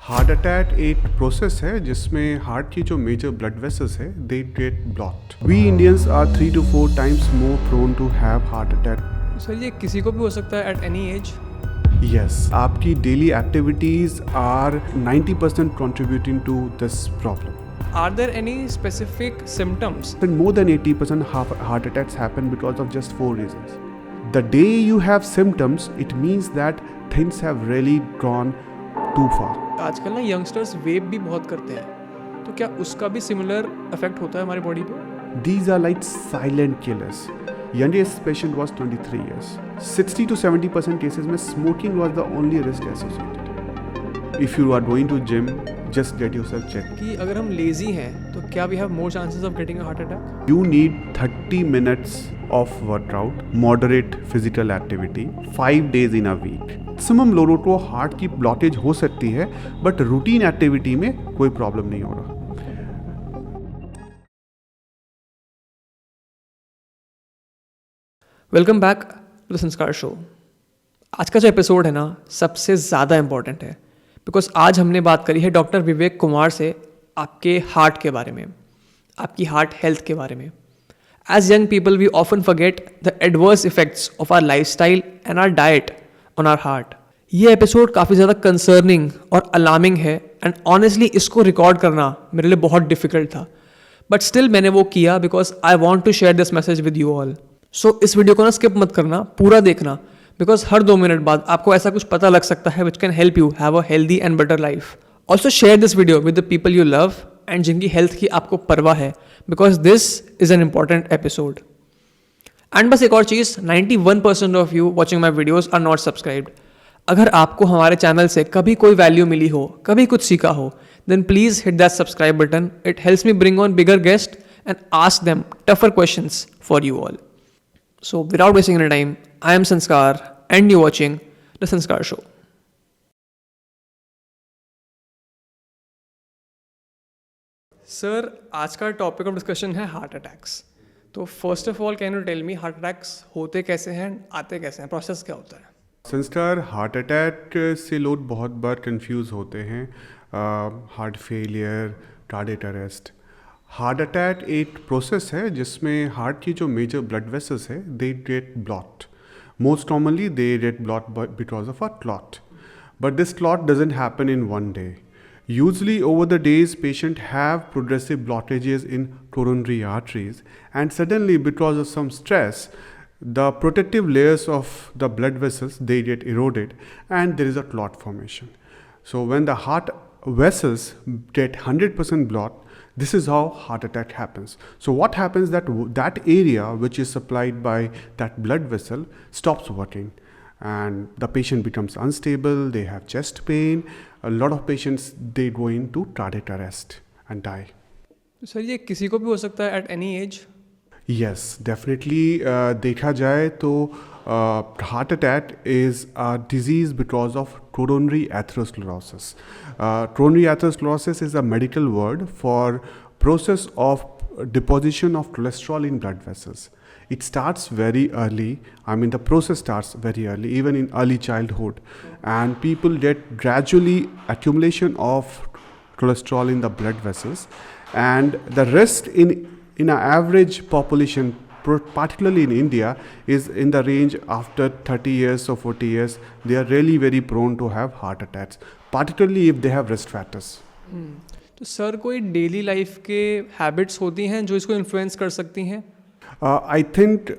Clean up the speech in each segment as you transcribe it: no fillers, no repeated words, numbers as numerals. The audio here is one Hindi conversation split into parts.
हार्ट अटैक एक प्रोसेस है जिसमें हार्ट की जो मेजर ब्लड वेसल्स है they get blocked. We Indians are 3 to 4 times more prone to have heart attack. Sir ये किसी को भी हो सकता है एट एनी एज. Yes, आपकी daily activities are 90% contributing to this problem. Are there any specific symptoms? And more than 80% heart attacks happen because of just 4 reasons. The day you have symptoms, it means that things have really gone too far. आजकल ना यंगस्टर्स वेप भी बहुत करते हैं, तो क्या उसका भी सिमिलर इफेक्ट होता है हमारी बॉडी पे? These are like silent killers. Youngest patient was 23 years. 60 to 70% cases में smoking was the only risk associated. If you are going to gym, just get yourself checked. कि अगर हम लेजी हैं तो क्या we have more chances of getting a heart attack? You need 30 minutes of workout, moderate physical activity, 5 days in a week. Maximum लोगों को हार्ट की ब्लॉकेज हो सकती है, बट रूटीन एक्टिविटी में कोई प्रॉब्लम नहीं हो रहा. वेलकम बैक टू द संस्कार शो. आज का जो एपिसोड है ना सबसे ज़्यादा इम्पॉर्टेंट है बिकॉज आज हमने बात करी है डॉक्टर विवेक कुमार से आपके हार्ट के बारे में, आपकी हार्ट हेल्थ के बारे में. As young people we often forget the adverse effects of our lifestyle and our diet on our heart. ये एपिसोड काफ़ी ज़्यादा कंसर्निंग और अलार्मिंग है एंड ऑनेस्टली इसको रिकॉर्ड करना मेरे लिए बहुत डिफिकल्ट था, बट स्टिल मैंने वो किया because I want to share this message with you all. So इस वीडियो को ना स्किप मत करना, पूरा देखना बिकॉज हर 2 मिनट बाद आपको ऐसा कुछ पता लग सकता है which can help you have a healthy and better life. Also share this video with the people you love and जिनकी हेल्थ की आपको परवाह है because this is an important episode. And बस एक और चीज़, 91% of you watching my videos are not subscribed. अगर आपको हमारे चैनल से कभी कोई वैल्यू मिली हो, कभी कुछ सीखा हो, then please hit that subscribe button. It helps me bring on bigger guest and ask them tougher questions for you all. So without wasting any time, I am Sanskar and you're watching The Sanskar Show. Sir, आज का टॉपिक ऑफ डिस्कशन है हार्ट अटैक्स. तो first of all can you tell me heart attacks होते कैसे हैं, आते कैसे हैं, प्रोसेस क्या होता है? संस्कार, हार्ट अटैक से लोग बहुत बार कंफ्यूज होते हैं. Heart failure, cardiac arrest. Heart attack एक प्रोसेस है जिसमें हार्ट की जो मेजर ब्लड वेसल्स है they get blocked. Most commonly they get blocked because of a clot. But this clot doesn't happen in one day. Usually over the days patient have progressive blockages in coronary arteries, and suddenly because of some stress the protective layers of the blood vessels they get eroded and there is a clot formation. So when the heart vessels get 100% blocked, this is how heart attack happens. So what happens that area which is supplied by that blood vessel stops working and the patient becomes unstable, they have chest pain. A lot of patients they go into cardiac arrest and die. Sir ये किसी को भी हो सकता है at any age? Yes, definitely. देखा जाए तो heart attack is a disease because of coronary atherosclerosis. Coronary atherosclerosis is a medical word for process of deposition of cholesterol in blood vessels. It starts very early. I mean, the process starts very early, even in early childhood. And people get gradually accumulation of cholesterol in the blood vessels. And the risk in an average population, particularly in India, is in the range after 30 years or 40 years, they are really very prone to have heart attacks, particularly if they have risk factors. तो सर कोई डेली लाइफ के हैबिट्स होती हैं जो इसको इन्फ्लुएंस कर सकती हैं? I think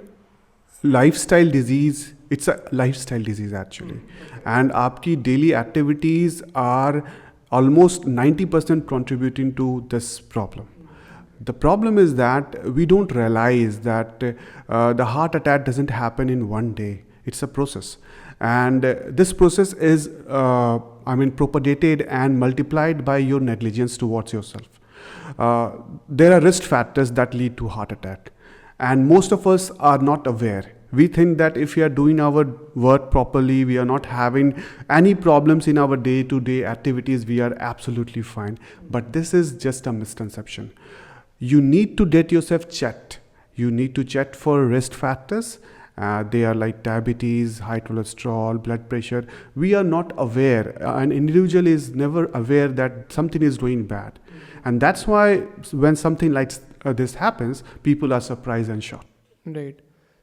lifestyle disease, it's a lifestyle disease actually. And आपकी daily activities are almost 90% contributing to this problem. The problem is that we don't realize that the heart attack doesn't happen in one day. It's a process. And this process is, propagated and multiplied by your negligence towards yourself. There are risk factors that lead to heart attack. And most of us are not aware. We think that if we are doing our work properly, we are not having any problems in our day-to-day activities, we are absolutely fine. But this is just a misconception. You need to get yourself checked. You need to check for risk factors They are like diabetes, high cholesterol, blood pressure. We are not aware. An individual is never aware that something is going bad. And that's why when something like this happens, people are surprised and shocked. Right.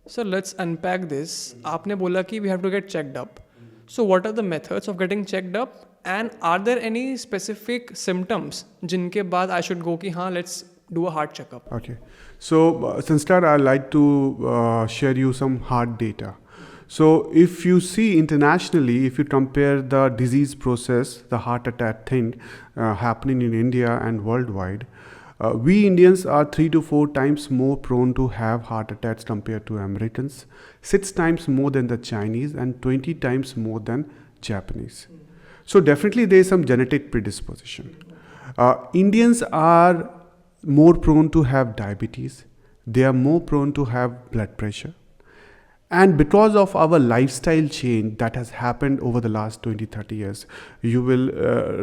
So let's unpack this. आपने बोला कि we have to get checked up. So what are the methods of getting checked up? And are there any specific symptoms जिनके बाद I should go कि हाँ let's do a heart checkup? Okay. So, Sanskar, I'd like to share you some hard data. So, if you see internationally, if you compare the disease process, the heart attack thing happening in India and worldwide, we Indians are 3 to 4 times more prone to have heart attacks compared to Americans, 6 times more than the Chinese, and 20 times more than Japanese. So, definitely there is some genetic predisposition. Indians are more prone to have diabetes, they are more prone to have blood pressure. And because of our lifestyle change that has happened over the last 20-30 years, you will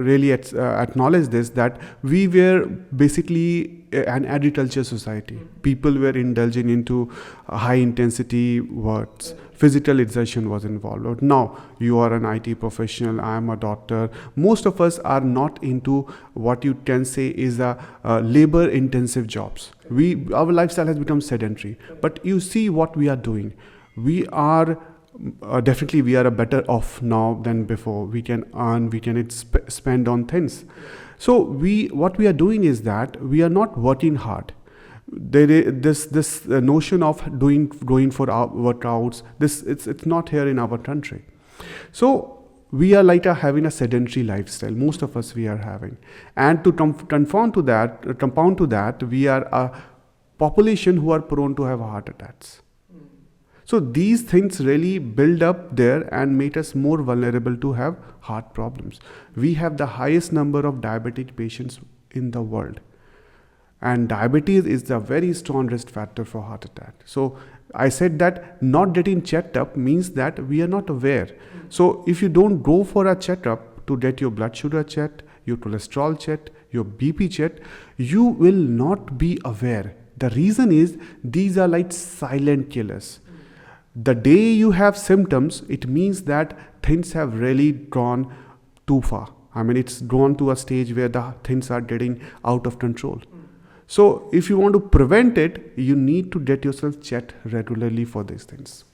really acknowledge this, that we were basically an agriculture society. People were indulging into high intensity works. Physical exertion was involved. Now you are an IT professional, I am a doctor. Most of us are not into what you can say is a labor intensive jobs. Our lifestyle has become sedentary. But you see what we are doing. We are definitely we are a better off now than before. We can earn, we can spend on things. So what we are doing is that we are not working hard. There is this notion of going for workouts. It's not here in our country. So we are like having a sedentary lifestyle. Most of us we are having, and to compound to that, we are a population who are prone to have heart attacks. So these things really build up there and make us more vulnerable to have heart problems. We have the highest number of diabetic patients in the world. And diabetes is the very strong risk factor for heart attack. So I said that not getting checked up means that we are not aware. So if you don't go for a checkup to get your blood sugar checked, your cholesterol checked, your BP checked, you will not be aware. The reason is these are like silent killers. The day you have symptoms, it means that things have really gone too far. I mean, it's gone to a stage where the things are getting out of control. So if you want to prevent it, you need to get yourself checked regularly for these things.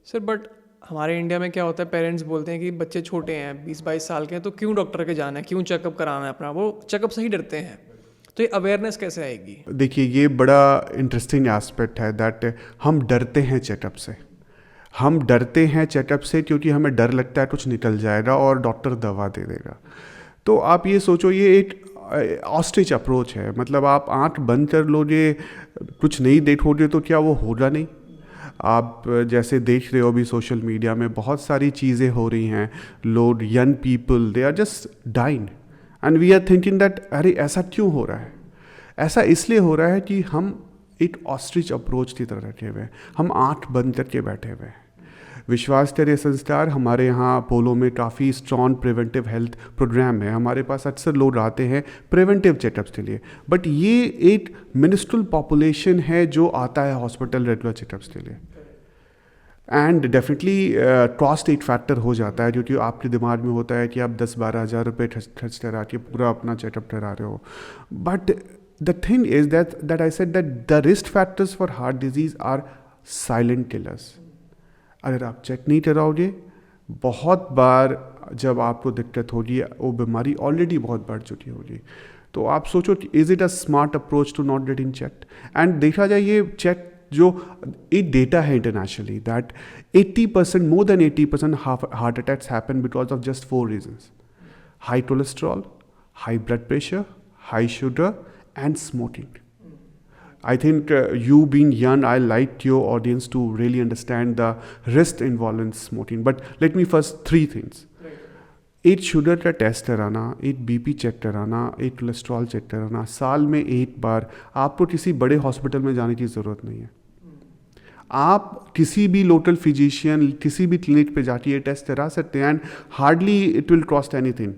Sir, but हमारे इंडिया में क्या होता है, पेरेंट्स बोलते हैं कि बच्चे छोटे हैं, 20-22 साल के हैं, तो क्यों डॉक्टर के जाना है, क्यों चेकअप कराना है अपना, वो चेकअप से ही डरते हैं. तो ये अवेयरनेस कैसे आएगी? देखिए, ये बड़ा इंटरेस्टिंग एस्पेक्ट है दैट हम डरते हैं चेकअप से. हम डरते हैं चेकअप से क्योंकि हमें डर लगता है कुछ निकल जाएगा और डॉक्टर दवा दे देगा. तो आप ये सोचो, ये एक ऑस्ट्रिच अप्रोच है. मतलब आप आँख बंद कर लोगे, कुछ नहीं देखोगे तो क्या वो होगा नहीं? आप जैसे देख रहे हो अभी सोशल मीडिया में बहुत सारी चीज़ें हो रही हैं. लोग, young people, they are just dying and we are thinking that अरे ऐसा क्यों हो रहा है? ऐसा इसलिए हो रहा है कि हम एक ऑस्ट्रिच अप्रोच की तरह रखे हुए हैं. हम आँख बंद करके बैठे हुए हैं. विश्वास तेरे संस्कार, हमारे यहाँ अपोलो में काफ़ी स्ट्रॉन्ग प्रिवेंटिव हेल्थ प्रोग्राम है. हमारे पास अक्सर लोग आते हैं प्रिवेंटिव चेकअप्स के लिए. बट ये एक मिनिस्ट्रल पॉपुलेशन है जो आता है हॉस्पिटल रेगुलर चेकअप्स के लिए. एंड डेफिनेटली कॉस्ट एक फैक्टर हो जाता है क्योंकि आपके दिमाग में होता है कि आप 10-12 हज़ार रुपये खर्च करा के पूरा अपना चेकअप करा रहे हो. But the thing is that I said that the risk factors for heart disease are silent killers. अगर आप चेक नहीं कराओगे, बहुत बार जब आपको दिक्कत होगी, वो बीमारी ऑलरेडी बहुत बढ़ चुकी होगी. तो आप सोचो कि is it a smart approach to not getting checked? And देखा जाए ये चेक जो एक डेटा है internationally that 80%, more than 80% heart attacks happen because of just 4 reasons: high cholesterol, high blood pressure, high sugar and smoking. I think you being young, I like your audience to really understand the risk involved in smoking. But let me first 3 things. एक शुगर का टेस्ट कराना, एक बीपी चेक कराना, एक कोलेस्ट्रॉल चेक कराना, साल में एक बार. आपको किसी बड़े हॉस्पिटल में जाने की ज़रूरत नहीं है. आप किसी भी लोकल फिजिशियन, किसी भी क्लिनिक पे जाके ये टेस्ट करा सकते हैं and hardly it will cost anything.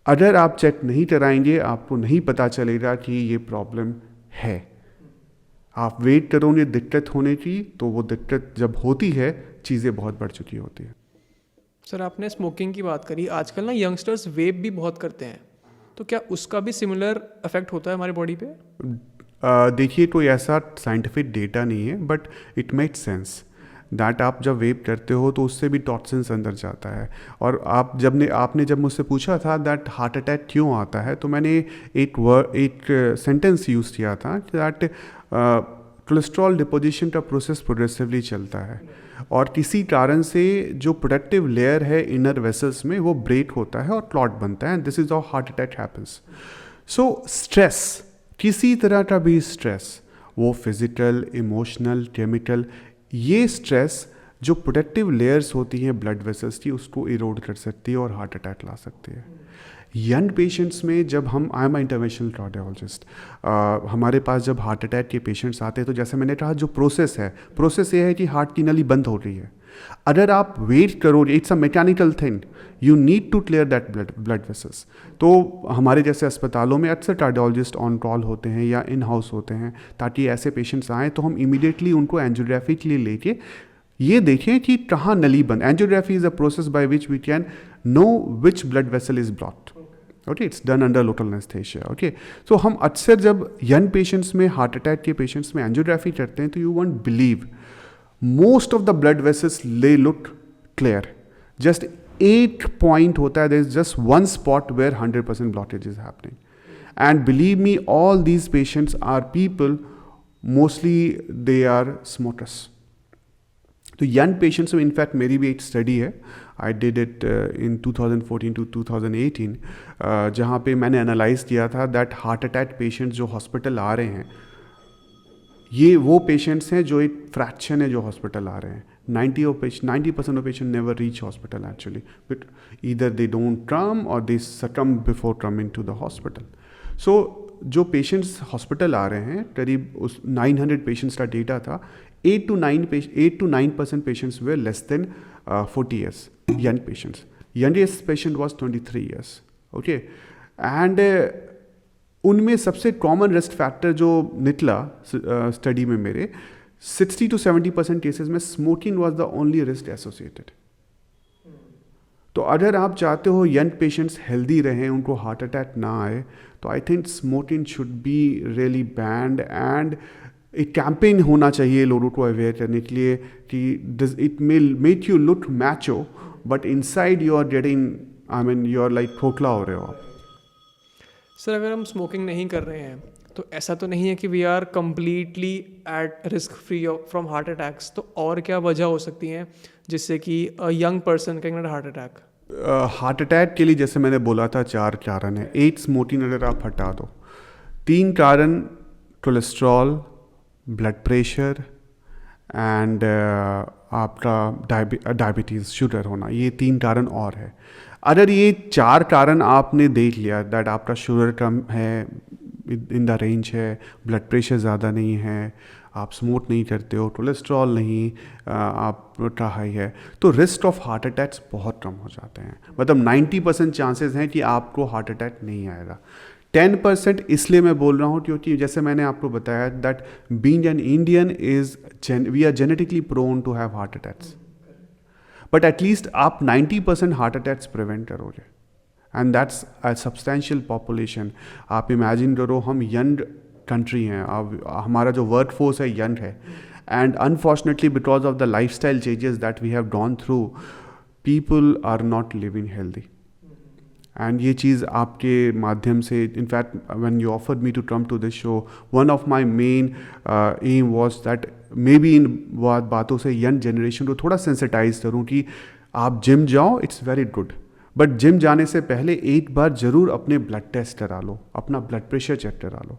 अगर आप चेक नहीं कराएंगे, आपको नहीं पता चलेगा कि ये प्रॉब्लम है. आप वेट करोगे दिक्कत होने की, तो वो दिक्कत जब होती है चीज़ें बहुत बढ़ चुकी होती है। सर आपने स्मोकिंग की बात करी, आजकल ना यंगस्टर्स वेप भी बहुत करते हैं, तो क्या उसका भी सिमिलर इफेक्ट होता है हमारी बॉडी पे? देखिए कोई ऐसा साइंटिफिक डेटा नहीं है, but it make sense that आप जब वेप करते हो तो उससे भी टॉक्सिन्स अंदर जाता है। और आपने जब मुझसे पूछा था दैट हार्ट अटैक क्यों आता है, तो मैंने एक सेंटेंस यूज़ किया था दैट कोलेस्ट्रॉल डिपोजिशन का प्रोसेस प्रोग्रेसिवली चलता है, और किसी कारण से जो प्रोटेक्टिव लेयर है इनर वेसल्स में वो ब्रेक होता है और क्लॉट बनता है। This is how heart attack happens. So stress, किसी तरह का भी स्ट्रेस, वो फिजिकल, इमोशनल, केमिकल, ये स्ट्रेस जो प्रोटेक्टिव लेयर्स होती हैं ब्लड वेसल्स की, उसको इरोड कर सकती है और हार्ट अटैक ला सकती है। यंग पेशेंट्स में जब आई एम इंटरवेंशनल कार्डियोलॉजिस्ट, हमारे पास जब हार्ट अटैक के पेशेंट्स आते हैं तो जैसे मैंने कहा जो प्रोसेस ये है कि हार्ट की नली बंद हो रही है। अगर आप वेट करो, it's a mechanical thing, you need to clear that blood vessels. तो हमारे जैसे अस्पतालों में अक्सर कार्डियोलॉजिस्ट ऑन कॉल होते हैं या इन हाउस होते हैं, ताकि ऐसे पेशेंट्स आएँ तो हम इमीडिएटली उनको एंजियोग्राफी के लिए लेके ये देखें कि कहाँ नली बंद। Angiography is a process by which we can know which blood vessel is blocked. Okay, it's done under local anaesthesia. Okay, so हम अक्सर जब यंग पेशेंट्स में, हार्ट अटैक के पेशेंट्स में एंजियोग्राफी करते हैं तो you won't believe, most of the blood vessels they look clear, just 8 point होता है, there is just one spot where 100% blockage is happening, and believe me all these patients are people, mostly they are smokers। तो यंग पेशेंट्स में इनफैक्ट मेरी भी एक स्टडी है, I did it in 2014 to 2018, जहाँ पे मैंने एनालाइज किया था दैट हार्ट अटैक पेशेंट्स जो हॉस्पिटल आ रहे हैं, ये वो पेशेंट्स हैं जो एक फ्रैक्शन है जो हॉस्पिटल आ रहे हैं। 90% of patient never reach hospital actually, but either they don't come or they succumb before coming to the hospital. So जो पेशेंट्स हॉस्पिटल आ रहे हैं, करीब उस 900 पेशेंट्स का डेटा था, 8 to 9% patients way less than 40 years, young patients. Youngest patient was 23 years। Okay, and उनमें सबसे कॉमन रिस्क फैक्टर जो निकला स्टडी में मेरे, 60 to 70% केसेस में smoking was the only risk associated. तो अगर आप चाहते हो यंग पेशेंट्स हेल्दी रहें, उनको हार्ट अटैक ना आए, तो I think smoking should be really banned, and एक कैंपेन होना चाहिए लोगों को अवेयर करने के लिए कि it may make you look macho, but inside you are getting, I mean you are like खोखला हो रहे हो आप। सर अगर हम स्मोकिंग नहीं कर रहे हैं तो ऐसा तो नहीं है कि we are completely at risk free from heart attacks, तो और क्या वजह हो सकती हैं जिससे कि young person can get heart attack? Heart attack के लिए जैसे मैंने बोला था 4 कारण है। 8 स्मोकिंग अगर आप हटा दो, 3 कारण कोलेस्ट्रॉल, ब्लड प्रेशर एंड आपका डायबिटीज़, शुगर होना, ये 3 कारण और है। अगर ये 4 कारण आपने देख लिया दैट आपका शुगर कम है, इन द रेंज है, ब्लड प्रेशर ज़्यादा नहीं है, आप स्मोक नहीं करते हो, कोलेस्ट्रॉल नहीं आपका हाई है, तो रिस्क ऑफ हार्ट अटैक्स बहुत कम हो जाते हैं। मतलब 90% चांसेस हैं कि आपको हार्ट अटैक नहीं आएगा। 10% इसलिए मैं बोल रहा हूँ क्योंकि जैसे मैंने आपको बताया that being an Indian we are genetically prone to have heart attacks, but at least आप 90% हार्ट अटैक्स प्रिवेंट करोगे, and that's a substantial population. आप इमेजिन करो, हम यंग कंट्री हैं, अब हमारा जो वर्क फोर्स है यंग है, and unfortunately because of the life style changes that we have gone through, people are not living healthy. And ये चीज़ आपके माध्यम से, in fact when you offered me to come to this show, one of my main aim was that maybe इन बातों से यंग जनरेशन को थोड़ा सेंसिटाइज करूँ कि आप जिम जाओ, it's very good, but gym जाने से पहले एक बार ज़रूर अपने ब्लड टेस्ट करा लो, अपना ब्लड प्रेशर चेक करा लो।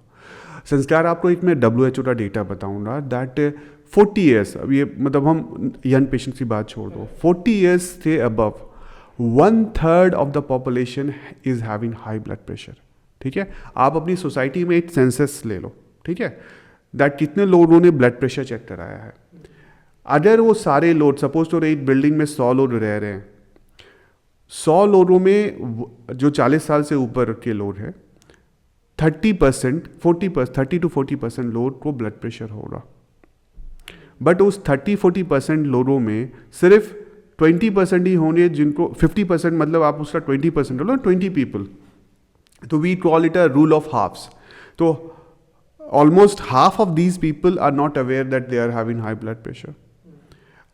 संस्कार, आपको एक मैं WHO का डेटा बताऊंगा दैट 40 years, अब ये मतलब हम यंग पेशेंट्स की बात छोड़ दो, 40 years से above 1/3 of the population is having high blood pressure. ठीक है, आप अपनी सोसाइटी में एक सेंसस ले लो, ठीक है, दैट कितने लोगों ने ब्लड प्रेशर चेक कराया है। अगर वो सारे लोग, सपोज तो एक बिल्डिंग में 100 लोग रह रहे हैं, 100 लोगों में जो 40 साल से ऊपर के लोग हैं, 30%, 40%, 30-40% लोग को ब्लड प्रेशर होगा, बट उस 30-40% लोगों में सिर्फ 20% ही होंगे जिनको 50%, मतलब आप उसका 20% लो, 20 पीपल, तो we call it a rule of halves. तो almost half of these people are not aware that they are having high blood pressure.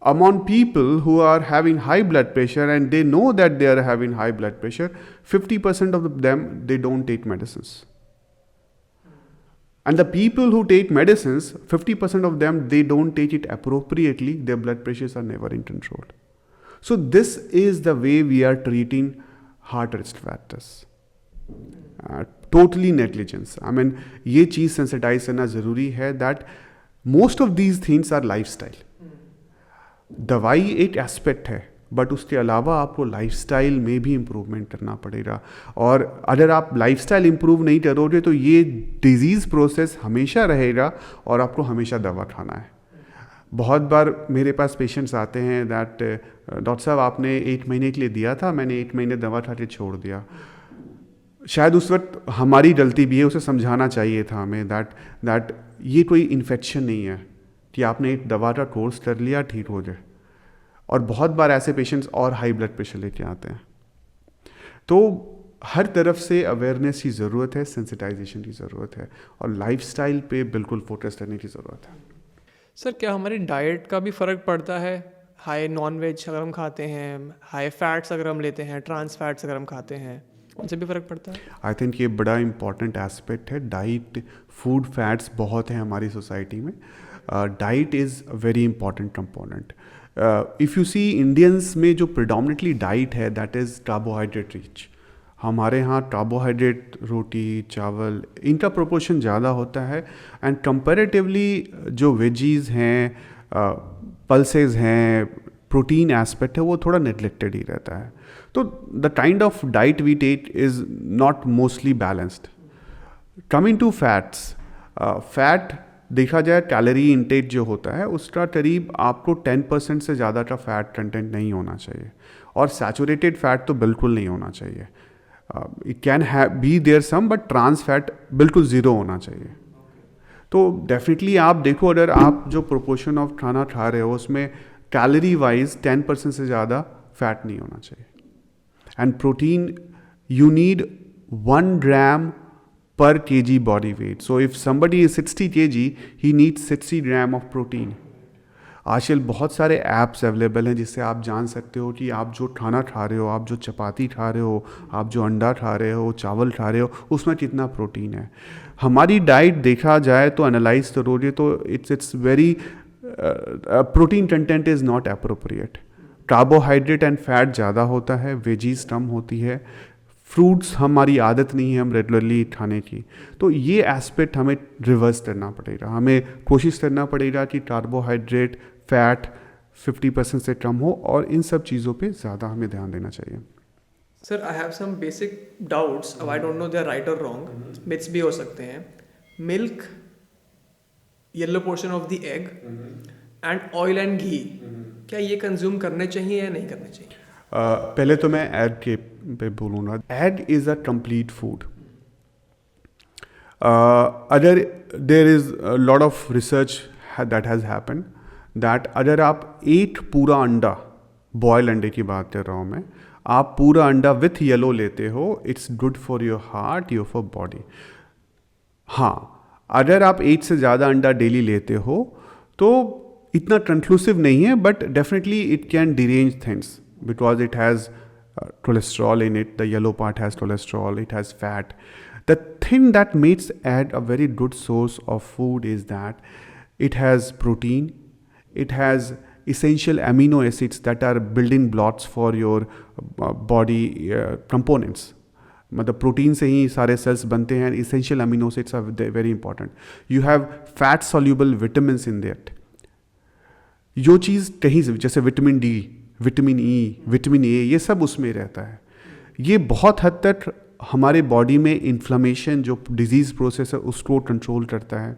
Among people who are having high blood pressure and they know that they are having high blood pressure, 50% of them, they don't take medicines. And the people who take medicines, 50% of them, they don't take it appropriately. Their blood pressures are never in control. So this is the way we are treating heart risk factors. Totally negligence. I mean, ये चीज़ सेंसिटाइज करना ज़रूरी है that most of these things our life style. दवाई एक एस्पेक्ट है, बट उसके अलावा आपको लाइफस्टाइल में भी इम्प्रूवमेंट करना पड़ेगा. और अगर आप लाइफस्टाइल इम्प्रूव नहीं करोगे तो ये डिजीज़ प्रोसेस हमेशा रहेगा और आपको हमेशा दवा खाना है. बहुत बार मेरे पास पेशेंट्स आते हैं दैट डॉक्टर साहब आपने 1 महीने के लिए दिया था, मैंने 1 महीने दवा खा के छोड़ दिया. शायद उस वक्त हमारी गलती भी है, उसे समझाना चाहिए था हमें दैट ये कोई इन्फेक्शन नहीं है कि आपने एक दवा का कोर्स कर लिया ठीक हो जाए. और बहुत बार ऐसे पेशेंट्स और हाई ब्लड प्रेशर लेके आते हैं. तो हर तरफ से अवेयरनेस की ज़रूरत है, सेंसिटाइजेशन की ज़रूरत है और लाइफस्टाइल पे बिल्कुल फोकस करने की ज़रूरत है. सर क्या हमारी डाइट का भी फ़र्क पड़ता है? हाई नॉन वेज अगर हम खाते हैं, हाई फैट्स अगर हम लेते हैं, ट्रांस फैट्स अगर हम खाते हैं, उनसे भी फ़र्क पड़ता है? आई थिंक ये बड़ा इंपॉर्टेंट एस्पेक्ट है. डाइट, फूड फैट्स बहुत हैं हमारी सोसाइटी में. Diet is very important component. If you see Indians में जो प्रिडोमिनेटली डाइट है दैट इज़ कार्बोहाइड्रेट रिच. हमारे यहाँ कार्बोहाइड्रेट, रोटी, चावल, इनका प्रोपोर्शन ज़्यादा होता है. एंड कंपैरेटिवली जो वेजीज़ हैं, पल्सेस हैं, प्रोटीन एस्पेक्ट है, वो थोड़ा नेग्लेक्टेड ही रहता है. तो the kind of diet we take is not mostly balanced. Coming to fats, fat देखा जाए कैलोरी इंटेक जो होता है उसका करीब आपको 10% से ज़्यादा का फैट कंटेंट नहीं होना चाहिए. और सैचुरेटेड फैट तो बिल्कुल नहीं होना चाहिए. It can be there some, but trans fat बिल्कुल ज़ीरो होना चाहिए. तो डेफिनेटली आप देखो, अगर आप जो प्रोपोर्शन ऑफ खाना खा रहे हो उसमें कैलोरी वाइज 10% से ज़्यादा फैट नहीं होना चाहिए. And protein, you need 1 gram per kg body weight. So if somebody is 60 kg, he needs 60 gram of protein. आजकल बहुत सारे ऐप्स अवेलेबल हैं जिससे आप जान सकते हो कि आप जो खाना खा रहे हो, आप जो चपाती खा रहे हो, आप जो अंडा खा रहे हो, चावल खा रहे हो, उसमें कितना प्रोटीन है. हमारी डाइट देखा जाए तो एनालाइज करोगे तो it's very protein content is not appropriate. Carbohydrate and fat ज़्यादा होता है, वेजीज कम होती है, फ्रूट्स हमारी आदत नहीं है हम रेगुलरली खाने की. तो ये एस्पेक्ट हमें रिवर्स करना पड़ेगा. हमें कोशिश करना पड़ेगा कि कार्बोहाइड्रेट, फैट 50% से कम हो और इन सब चीज़ों पे ज़्यादा हमें ध्यान देना चाहिए. Sir I have some basic doubts, अब I don't know they are right or wrong, myths भी हो सकते हैं. Milk, yellow portion of the egg and oil and ghee, क्या ये कंज्यूम करने चाहिए या नहीं करने चाहिए? पहले तो मैं एग के पे बोलूँगा. Egg is a complete food. अगर there is lot of research that has happen that अगर आप एक पूरा अंडा, बॉयल अंडे की बात कर रहा हूँ मैं, आप पूरा अंडा विथ येलो लेते हो, it's good for your heart, your for body. हाँ, अगर आप 8 से ज़्यादा अंडा डेली लेते हो तो इतना कंक्लूसिव नहीं है, but definitely it can derange things because it has cholesterol in it. The yellow part has cholesterol, it has fat. The thing that makes egg a very good source of food is that it has protein, it has essential amino acids that are building blocks for your body components. मतलब प्रोटीन से ही सारे सेल्स बनते हैं. essential amino acids are very important. You have fat soluble vitamins in that. जो चीज़ कहीं से, जैसे vitamin D, vitamin E, vitamin A, ये सब उसमें रहता है. ये बहुत हद तक हमारे बॉडी में इन्फ्लेमेशन, जो डिजीज़ प्रोसेस है, उसको कंट्रोल करता है,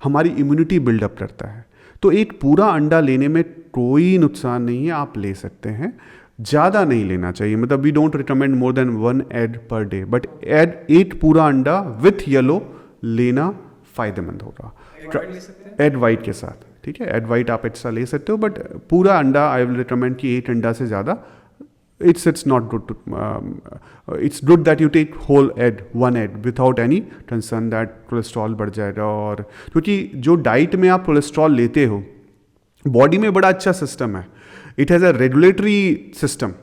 हमारी इम्यूनिटी बिल्डअप करता है. तो एक पूरा अंडा लेने में कोई नुकसान नहीं है, आप ले सकते हैं. ज़्यादा नहीं लेना चाहिए, मतलब we don't recommend more than 1 egg per day, but egg 8 पूरा अंडा विथ येलो लेना फ़ायदेमंद होगा एग वाइट के साथ। ठीक है, एग वाइट आप एक्स्ट्रा ले सकते हो, बट पूरा अंडा आई विल रिकमेंड कि 8 अंडा से ज़्यादा it's not good to it's good that you take whole egg, one egg without any concern that cholesterol बढ़ जाएगा। और क्योंकि जो डाइट में आप कोलेस्ट्रॉल लेते हो, बॉडी में बड़ा अच्छा सिस्टम है, it has a regulatory system.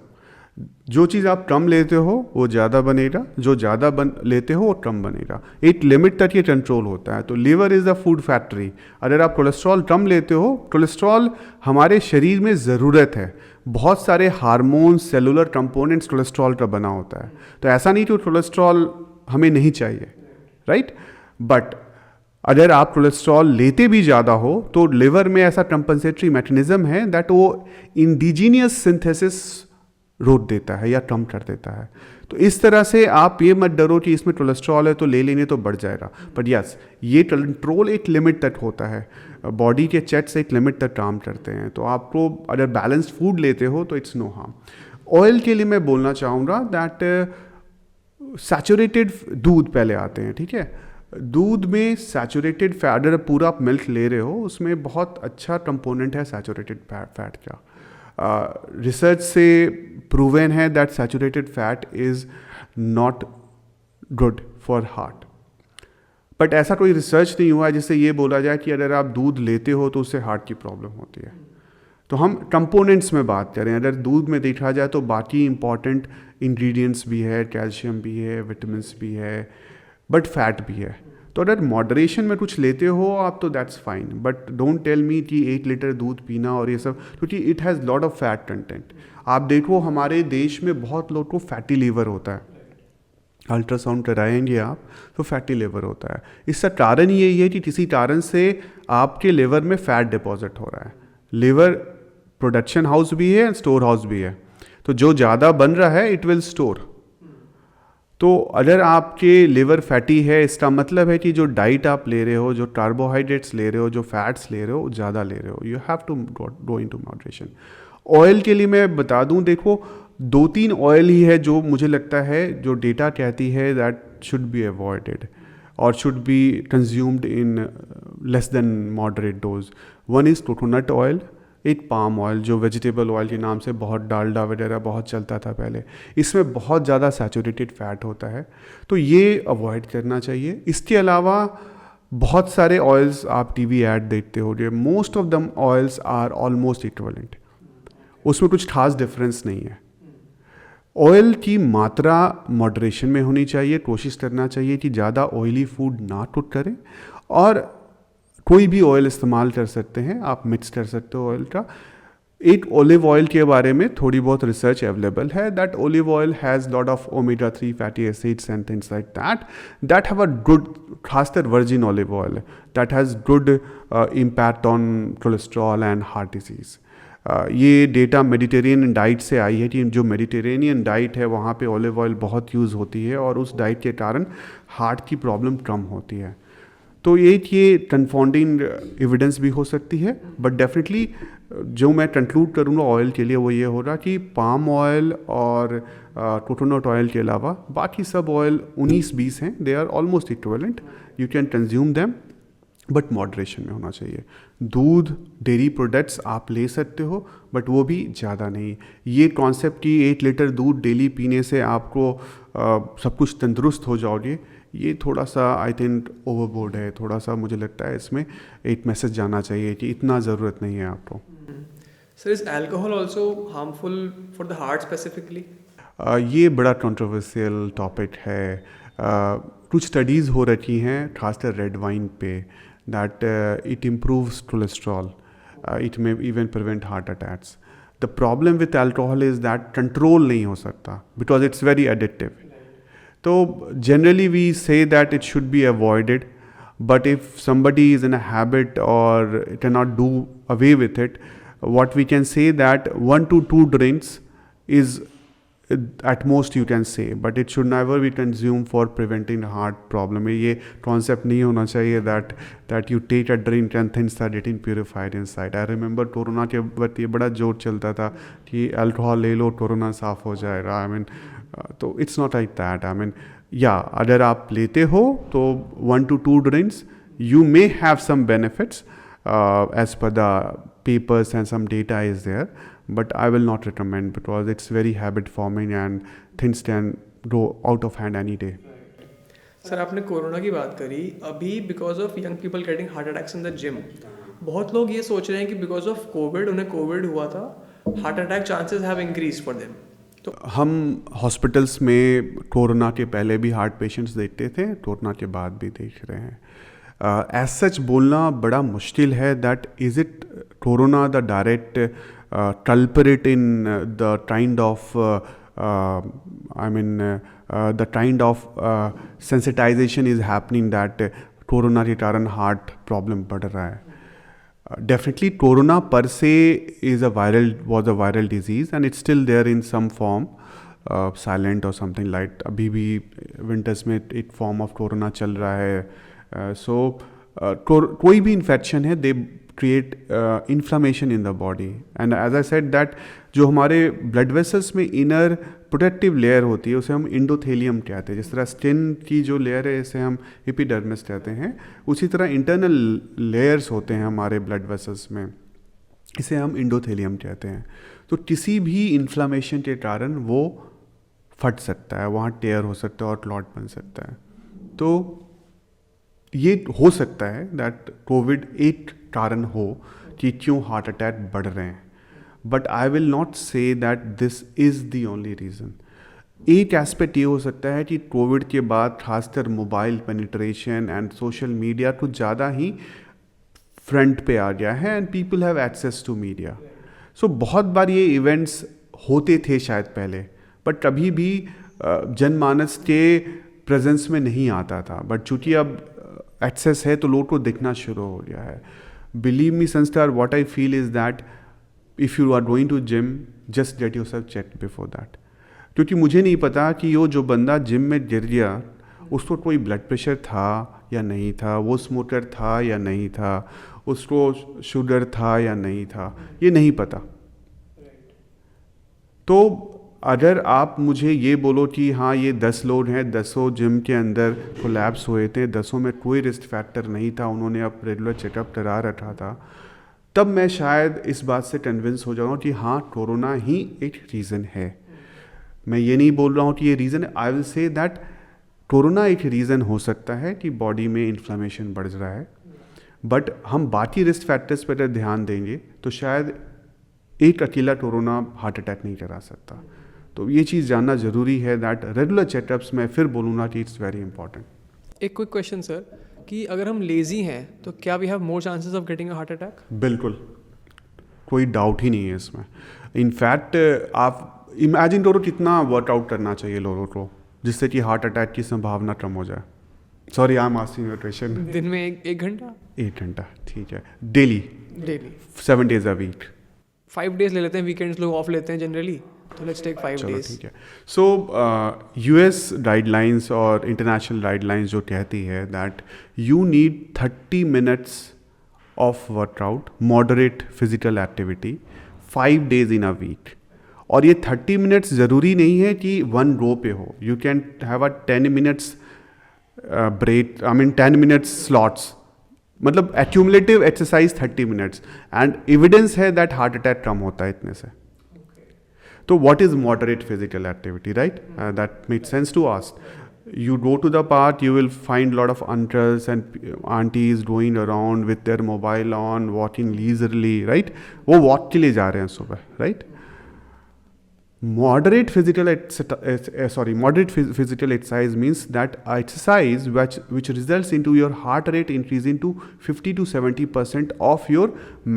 जो चीज़ आप कम लेते हो वो ज़्यादा बनेगा, जो ज़्यादा लेते हो वो कम बनेगा, एक लिमिट तक ये कंट्रोल होता है। तो liver is the food factory. अगर आप कोलेस्ट्रॉल कम लेते हो, कोलेस्ट्रॉल हमारे शरीर में ज़रूरत है, बहुत सारे हार्मोन्स, सेलुलर कंपोनेंट्स कोलेस्ट्रॉल का बना होता है। तो ऐसा नहीं कि कोलेस्ट्रॉल हमें नहीं चाहिए, राइट? बट अगर आप कोलेस्ट्रॉल लेते भी ज़्यादा हो तो लिवर में ऐसा कंपनसेटरी मैकेनिज्म है दैट वो इंडिजीनियस सिंथेसिस रोक देता है या कम कर देता है। तो इस तरह से आप ये मत डरो कि इसमें कोलेस्ट्रॉल है तो ले लेंगे तो बढ़ जाएगा, बट यस, ये कंट्रोल एक लिमिट तक होता है, बॉडी के चेक्स एक लिमिट तक काम करते हैं। तो आपको अगर बैलेंस्ड फूड लेते हो तो इट्स नो हार्म। ऑयल के लिए मैं बोलना चाहूँगा दैट सैचुरेटेड दूध पहले आते हैं। ठीक है, दूध में सैचुरेटेड फैट, अगर पूरा आप मिल्क ले रहे हो उसमें बहुत अच्छा कंपोनेंट है सैचुरेटेड फैट का। रिसर्च से प्रूवन है that saturated fat is not good for heart. But ऐसा कोई रिसर्च नहीं हुआ है जिससे ये बोला जाए कि अगर आप दूध लेते हो तो उससे हार्ट की प्रॉब्लम होती है। तो हम कंपोनेंट्स में बात करें, अगर दूध में देखा जाए तो बाकी इंपॉर्टेंट इंग्रेडिएंट्स भी है, कैल्शियम भी है, विटामिन्स भी है, बट फैट भी है। तो अगर मॉडरेशन में कुछ लेते हो आप तो that's fine, but don't tell me कि 1 लीटर दूध पीना और ये सब, क्योंकि it has lot of fat content. आप देखो हमारे देश में बहुत लोग को फैटी लीवर होता है, अल्ट्रासाउंड कराएंगे आप तो फैटी लिवर होता है। इसका कारण यही है कि किसी कारण से आपके लिवर में फैट डिपॉजिट हो रहा है। लिवर प्रोडक्शन हाउस भी है, स्टोर हाउस भी है, तो जो ज़्यादा बन रहा है इट विल स्टोर। तो अगर आपके लिवर फैटी है, इसका मतलब है कि जो डाइट आप ले रहे हो, जो कार्बोहाइड्रेट्स ले रहे हो, जो फैट्स ले रहे हो, ज़्यादा ले रहे हो। You have to go into moderation. Oil के लिए मैं बता दूं, देखो 2-3 ऑयल ही है जो मुझे लगता है जो डेटा कहती है दैट शुड बी अवॉइडेड और should be consumed in less than moderate dose. One is coconut oil, एक पाम ऑयल जो वेजिटेबल ऑयल के नाम से बहुत डालडा वगैरह बहुत चलता था पहले, इसमें बहुत ज़्यादा सैचुरेटेड फैट होता है, तो ये अवॉइड करना चाहिए। इसके अलावा बहुत सारे ऑयल्स आप टीवी ऐड देखते हो, जो most of them oils are almost equivalent, उसमें कुछ खास डिफरेंस नहीं है। ऑयल की मात्रा मॉडरेशन में होनी चाहिए, कोशिश करना चाहिए कि ज़्यादा ऑयली फूड ना कुक करें, और कोई भी ऑयल इस्तेमाल कर सकते हैं, आप मिक्स कर सकते हो ऑयल का। एक ऑलिव ऑयल के बारे में थोड़ी बहुत रिसर्च अवेलेबल है that olive oil has lot of omega 3 fatty acids and things like that have a good, खासकर virgin olive oil that has good impact on cholesterol and heart disease. ये डेटा मेडिटेरेनियन डाइट से आई है कि जो मेडिटेरेनियन डाइट है वहाँ पे ऑलिव ऑयल बहुत यूज़ होती है और उस डाइट के कारण हार्ट की प्रॉब्लम कम होती है। तो ये कंफाउंडिंग एविडेंस भी हो सकती है, बट डेफिनेटली जो मैं कंक्लूड करूँगा ऑयल के लिए वो ये होगा कि पाम ऑयल और कोकोनट ऑयल के अलावा बाकी सब ऑयल 19-20 हैं, they are almost equivalent, you can consume them, but moderation में होना चाहिए। दूध, डेयरी प्रोडक्ट्स आप ले सकते हो, बट वो भी ज़्यादा नहीं। ये कॉन्सेप्ट कि 1 लीटर दूध डेली पीने से आपको सब कुछ तंदुरुस्त हो जाओगे, ये थोड़ा सा आई थिंक ओवरबोर्ड है। थोड़ा सा मुझे लगता है इसमें एक मैसेज जाना चाहिए कि इतना ज़रूरत नहीं है आपको। Sir, is alcohol also harmful for the heart specifically? ये बड़ा कंट्रोवर्शियल टॉपिक है। कुछ स्टडीज़ हो रखी हैं खासकर रेड वाइन पे that it improves cholesterol, it may even prevent heart attacks. The problem with alcohol is that control नहीं हो सकता because it's very addictive. So generally we say that it should be avoided, but if somebody is in a habit or cannot do away with it, what we can say that 1 to 2 drinks is at most you can say, but it should never be consumed for preventing heart problem. ये concept नहीं होना चाहिए that you take a drink and things are getting purified inside. I remember corona के वक्त ये बड़ा जोर चलता था कि अल्कोहल ले लो कोरोना साफ हो जाएगा. I mean तो it's not like that. I mean अगर आप लेते हो तो 1 to 2 drinks you may have some benefits as per the papers and some data is there, but I will not recommend because it's very habit forming and things can go out of hand any day. Sir आपने कोरोना की बात करी. अभी because of young people getting heart attacks in the gym, बहुत लोग ये सोच रहे हैं कि बिकॉज ऑफ कोविड उन्हें कोविड हुआ था, heart attack chances have increase for them. तो हम हॉस्पिटल्स में कोरोना के पहले भी हार्ट पेशेंट्स देखते थे, कोरोना के बाद भी देख रहे हैं. एज सच बोलना बड़ा मुश्किल है that is it corona the direct culprit in the kind of the kind of sensitization is happening that corona के कारण हार्ट प्रॉब्लम बढ़ रहा है. Definitely कोरोना पर से was a viral disease and it's still there in some form, silent or something like. अभी भी विंटर्स में एक फॉर्म ऑफ कोरोना चल रहा है. कोई भी इन्फेक्शन है, दे create inflammation in the body, and as I said that जो हमारे blood vessels में inner protective layer होती है उसे हम इंडोथेलियम कहते हैं. जिस तरह स्किन की जो लेयर है इसे हम एपिडर्मिस कहते हैं, उसी तरह इंटरनल लेयर्स होते हैं हमारे blood vessels में, इसे हम इंडोथेलियम कहते हैं. तो किसी भी इन्फ्लामेशन के कारण वो फट सकता है, वहाँ टेयर हो सकता है और क्लॉट बन सकता है. तो ये हो सकता है दैट कोविड एक कारण हो कि क्यों हार्ट अटैक बढ़ रहे हैं, but I will not say that this is the only reason. एक एस्पेक्ट ये हो सकता है कि कोविड के बाद खासकर mobile penetration and social media कुछ ज़्यादा ही फ्रंट पे आ गया है and people have access to media. So बहुत बार ये इवेंट्स होते थे शायद पहले, बट कभी भी जनमानस के प्रेजेंस में नहीं आता था, बट चूँकि अब एक्सेस है तो लोग को दिखना शुरू हो गया है. Believe me Sanskar, what I feel is that if you are going to gym just get yourself check before that. क्योंकि मुझे नहीं पता कि वो जो बंदा जिम में गिर गया उसको कोई ब्लड प्रेशर था या नहीं था, वो स्मोकर था या नहीं था, उसको शुगर था या नहीं था, ये नहीं पता. तो अगर आप मुझे ये बोलो कि हाँ ये 10 लोग हैं, 10 जिम के अंदर कोलैप्स हुए थे, 10 में कोई रिस्क फैक्टर नहीं था, उन्होंने अब रेगुलर चेकअप करा रखा था, तब मैं शायद इस बात से कन्विंस हो जाऊँ कि हाँ कोरोना ही एक रीज़न है. मैं ये नहीं बोल रहा हूँ कि ये रीज़न है. आई विल से दैट कोरोना एक रीज़न हो सकता है कि बॉडी में इन्फ्लामेशन बढ़ रहा है, बट हम बाकी रिस्क फैक्टर्स पर अगर ध्यान देंगे तो शायद एक अकेला कोरोना हार्ट अटैक नहीं करा सकता. तो ये चीज़ जानना ज़रूरी है दैट रेगुलर चेकअप्स में फिर बोलूँगा कि इट्स वेरी इंपॉर्टेंट. एक क्विक क्वेश्चन सर, कि अगर हम लेज़ी हैं तो क्या we have more chances of getting a heart attack? बिल्कुल, कोई डाउट ही नहीं है इसमें. इनफैक्ट आप इमेजिन करो कितना वर्कआउट करना चाहिए लोगों को जिससे कि हार्ट अटैक की संभावना कम हो जाए. Sorry I am asking your question. दिन में एक घंटा? 1 घंटा ठीक है. Daily 7 days a week. 5 days ले लेते हैं, वीकेंड्स लोग ऑफ लेते हैं जनरली, तो लेट्स टेक 5 days. ठीक है. सो यूएस गाइडलाइंस और इंटरनेशनल गाइडलाइंस जो कहती है that you need 30 minutes of workout, moderate physical activity 5 days in a week. और ये 30 minutes ज़रूरी नहीं है कि 1 row पे हो. You can have a 10 minutes break, 10 minutes slots, मतलब accumulative exercise 30 minutes, and evidence है दैट हार्ट अटैक कम होता है इतने से. तो what is moderate physical activity, right? That make sense to ask. You go to the park, you will find lot of uncles and aunties going around with their mobile on, walking leisurely, right? वो walk के लिए जा रहे हैं सुबह, right? Moderate physical exercise means that exercise which results into your heart rate increasing to 50 to 70% of your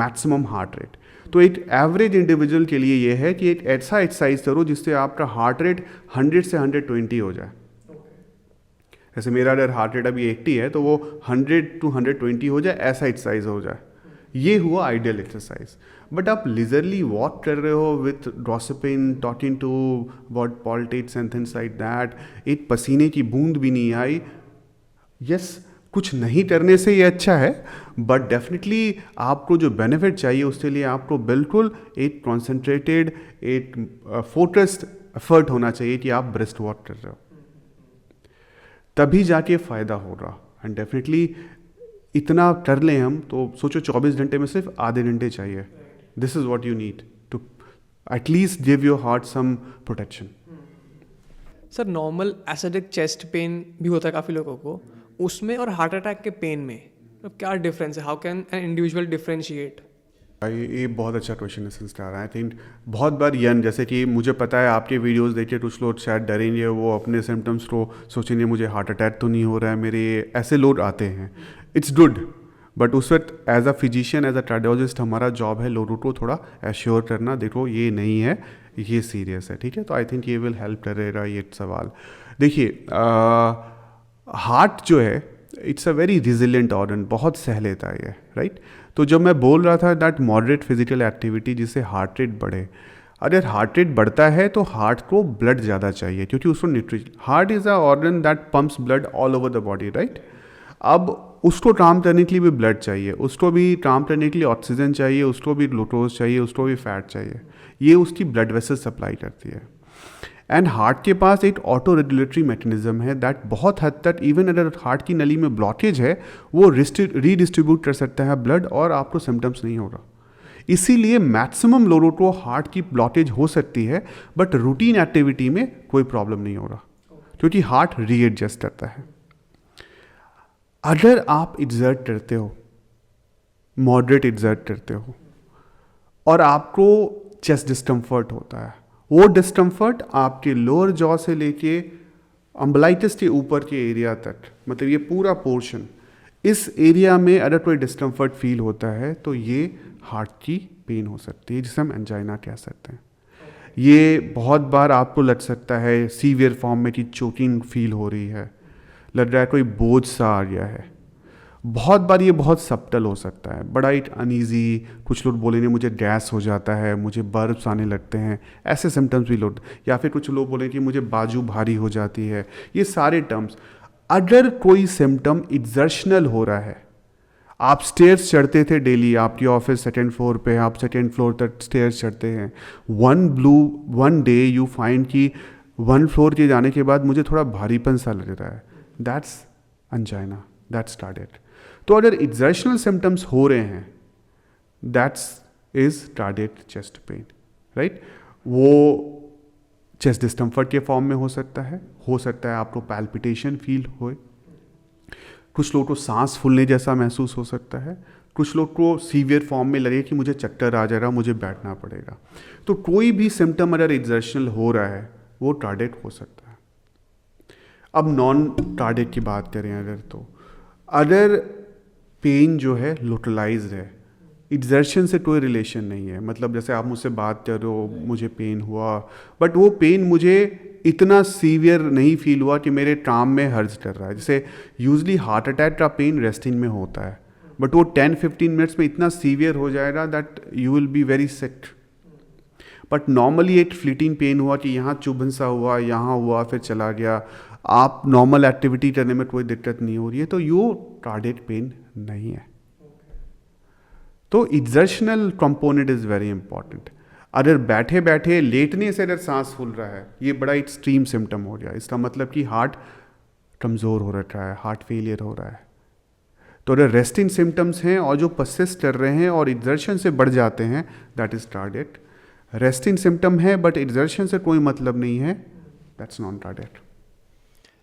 maximum heart rate. तो एक एवरेज इंडिविजुअल के लिए ये है कि एक ऐसा एक्सरसाइज करो जिससे आपका हार्ट रेट 100 से 120 हो जाए. जैसे मेरा अगर हार्ट रेट अभी 80 है तो वो 100 to 120 हो जाए, ऐसा एक्सरसाइज हो जाए. ये हुआ आइडियल एक्सरसाइज। बट आप लिजरली वॉक कर रहे हो with gossiping, talking to what politics and things like that, एक पसीने की बूंद भी नहीं आई, यस कुछ नहीं करने से ये अच्छा है, बट डेफिनेटली आपको जो बेनिफिट चाहिए उसके लिए आपको बिल्कुल एक कॉन्सेंट्रेटेड, एक फोकस्ड एफर्ट होना चाहिए कि आप ब्रेस्ट वॉक कर रहे हो, तभी जाके फ़ायदा होगा। एंड डेफिनेटली इतना कर लें हम तो सोचो 24 घंटे में सिर्फ आधे घंटे चाहिए। This is what you need to at least give your heart some protection. Sir normal acidic chest pain भी होता है काफ़ी लोगों को, उसमें और हार्ट अटैक के पेन में मतलब क्या डिफरेंस है? How can an individual differentiate? ये बहुत अच्छा क्वेश्चन है सिस्टर। आई थिंक बहुत बार जैसे कि मुझे पता है आपके वीडियोस देख के कुछ लोग शायद डरेंगे, वो अपने सिम्टम्स को सोचेंगे मुझे हार्ट अटैक तो नहीं हो रहा है मेरे, ऐसे लोग आते हैं। इट्स गुड, बट उस वक्त as a physician, as a cardiologist हमारा जॉब है लोगों को थोड़ा एश्योर करना, देखो ये नहीं है, ये सीरियस है, ठीक है। तो आई थिंक ये विल हेल्प करेगा ये सवाल। देखिए हार्ट जो है it's a very resilient organ, बहुत सह लेता है ये, राइट। तो जब मैं बोल रहा था दैट मॉडरेट फिजिकल एक्टिविटी जिससे हार्ट रेट बढ़े, अगर हार्ट रेट बढ़ता है तो हार्ट को ब्लड ज़्यादा चाहिए क्योंकि उसको nutrition, heart is a organ that pumps blood all over the body, right. अब उसको काम करने के लिए भी ब्लड चाहिए, उसको भी काम करने के लिए ऑक्सीजन चाहिए, उसको भी ग्लूकोज चाहिए, उसको भी फैट चाहिए, ये उसकी ब्लड वेसल सप्लाई करती है। एंड हार्ट के पास एक ऑटो रेगुलेटरी मैकेनिज्म है दैट बहुत हद तक इवन अगर हार्ट की नली में ब्लॉकेज है वो रीडिस्ट्रीब्यूट कर सकता है ब्लड और आपको सिम्टम्स नहीं होगा। इसीलिए मैक्सिमम लोगों को हार्ट की ब्लॉकेज हो सकती है बट रूटीन एक्टिविटी में कोई प्रॉब्लम नहीं होगा क्योंकि हार्ट रीएडजस्ट करता है। अगर आप एग्जर्ट करते हो, मॉडरेट एग्जर्ट करते हो और आपको चेस्ट डिस्कम्फर्ट होता है, वो डिस्कम्फर्ट आपके लोअर जॉ से लेके अम्बलाइटिस के ऊपर के एरिया तक, मतलब ये पूरा पोर्शन, इस एरिया में अगर कोई डिस्कम्फर्ट फील होता है तो ये हार्ट की पेन हो सकती है जिसे हम एंजाइना कह सकते हैं। ये बहुत बार आपको लग सकता है सीवियर फॉर्म में कि चोकिंग फील हो रही है, लग रहा है कोई बोझ सा आ गया है। बहुत बार ये बहुत सब्टल हो सकता है, बड़ा एक अनईजी, कुछ लोग बोलेंगे मुझे गैस हो जाता है, मुझे बर्ब्स आने लगते हैं, ऐसे सिम्टम्स भी लोग, या फिर कुछ लोग बोलेंगे कि मुझे बाजू भारी हो जाती है। ये सारे टर्म्स, अगर कोई सिम्टम एक्सर्शनल हो रहा है, आप स्टेयर्स चढ़ते थे डेली, आपकी ऑफिस सेकेंड फ्लोर पे, आप सेकेंड फ्लोर तक स्टेयर्स चढ़ते हैं, वन डे यू फाइंड कि 1 फ्लोर के जाने के बाद मुझे थोड़ा भारीपन सा लग रहा है, दैट्स अंजाइना, दैट्स कार्डियक। तो अगर एक्सर्शनल सिम्टम्स हो रहे हैं that's is cardiac chest pain, right. वो चेस्ट डिस्कम्फर्ट के फॉर्म में हो सकता है आपको पैल्पिटेशन फील होए, कुछ लोगों को सांस फूलने जैसा महसूस हो सकता है, कुछ लोग को सीवियर फॉर्म में लगे कि मुझे चक्कर आ जाएगा, मुझे बैठना पड़ेगा। तो कोई भी सिम्टम अगर एक्सर्शनल हो रहा है वो कार्डियक हो सकता है। अब नॉन कार्डियक की बात करें अगर पेन जो है लोकलाइज्ड है, एक्सर्शन से कोई रिलेशन नहीं है, मतलब जैसे आप मुझसे बात कर रहे हो मुझे पेन हुआ बट वो पेन मुझे इतना सीवियर नहीं फील हुआ कि मेरे काम में हर्ज कर रहा है। जैसे यूजली हार्ट अटैक का पेन रेस्टिंग में होता है बट वो 10-15 मिनट्स में इतना सीवियर हो जाएगा that you will be very sick. But normally एक फ्लीटिंग पेन हुआ कि यहाँ चुभन सा हुआ, यहाँ हुआ, फिर चला गया, आप नॉर्मल एक्टिविटी करने में कोई दिक्कत नहीं हो रही है, तो ये कार्डियक पेन नहीं है। तो exertional component is very important. अगर बैठे बैठे लेटने से अगर सांस फूल रहा है, ये बड़ा एक्सट्रीम सिम्टम हो गया, इसका मतलब कि हार्ट कमज़ोर हो रखा है, हार्ट फेलियर हो रहा है। तो अगर रेस्टिंग सिम्टम्स हैं और जो परसिस्ट कर रहे हैं और एक्सर्शन से बढ़ जाते हैं that is cardiac. Resting symptom है बट एक्सर्शन से कोई मतलब नहीं है, दैट्स नॉन कार्डियक।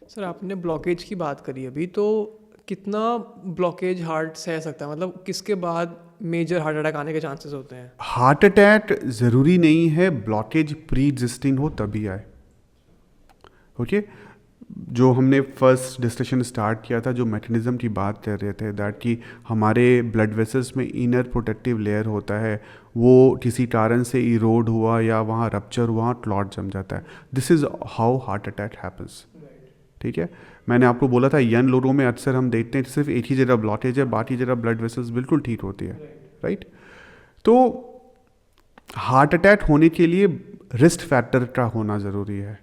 सर आपने ब्लॉकेज की बात करी अभी, तो कितना ब्लॉकेज हार्ट सह सकता है, मतलब किसके बाद मेजर हार्ट अटैक आने के चांसेस होते हैं? हार्ट अटैक ज़रूरी नहीं है ब्लॉकेज प्री एग्जिस्टिंग हो तभी आए, ओके। जो हमने फर्स्ट डिस्कशन स्टार्ट किया था, जो मैकेनिज्म की बात कर रहे थे दैट कि हमारे ब्लड वेसल्स में इनर प्रोटेक्टिव लेयर होता है, वो किसी कारण से इरोड हुआ या वहाँ रप्चर हुआ, क्लॉट जम जाता है। This is how heart attack happens, ठीक है। मैंने आपको बोला था यंग लोगों में अक्सर हम देखते हैं सिर्फ एक ही जगह ब्लॉकेज है, बाकी जगह ब्लड वेसल्स बिल्कुल ठीक होती है, राइट। तो हार्ट अटैक होने के लिए रिस्क फैक्टर का होना ज़रूरी है।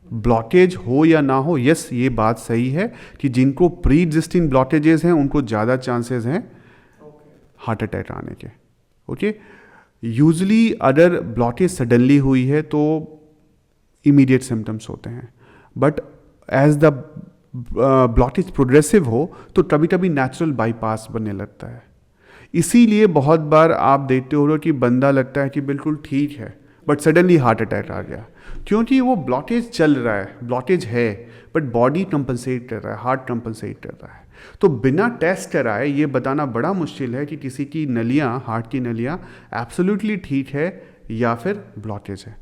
ब्लॉकेज हो या ना हो, यस ये बात सही है कि जिनको प्री एग्जिस्टिंग ब्लॉकेजेस हैं उनको ज़्यादा चांसेस हैं हार्ट अटैक आने के। ओके, यूजली अगर ब्लॉकेज सडनली हुई है तो इमीडिएट सिम्टम्स होते हैं, but as the blockage progressive हो तो कभी कभी नेचुरल बाईपास बनने लगता है। इसीलिए बहुत बार आप देखते हो कि बंदा लगता है कि बिल्कुल ठीक है बट सडनली हार्ट अटैक आ गया, क्योंकि वो ब्लॉकेज चल रहा है, ब्लॉकेज है बट बॉडी कंपनसेट कर रहा है, हार्ट कंपनसेट कर रहा है। तो बिना टेस्ट कराए ये बताना बड़ा मुश्किल है कि किसी की नलियाँ, हार्ट की नलियाँ एब्सोल्युटली ठीक है या फिर ब्लॉकेज है।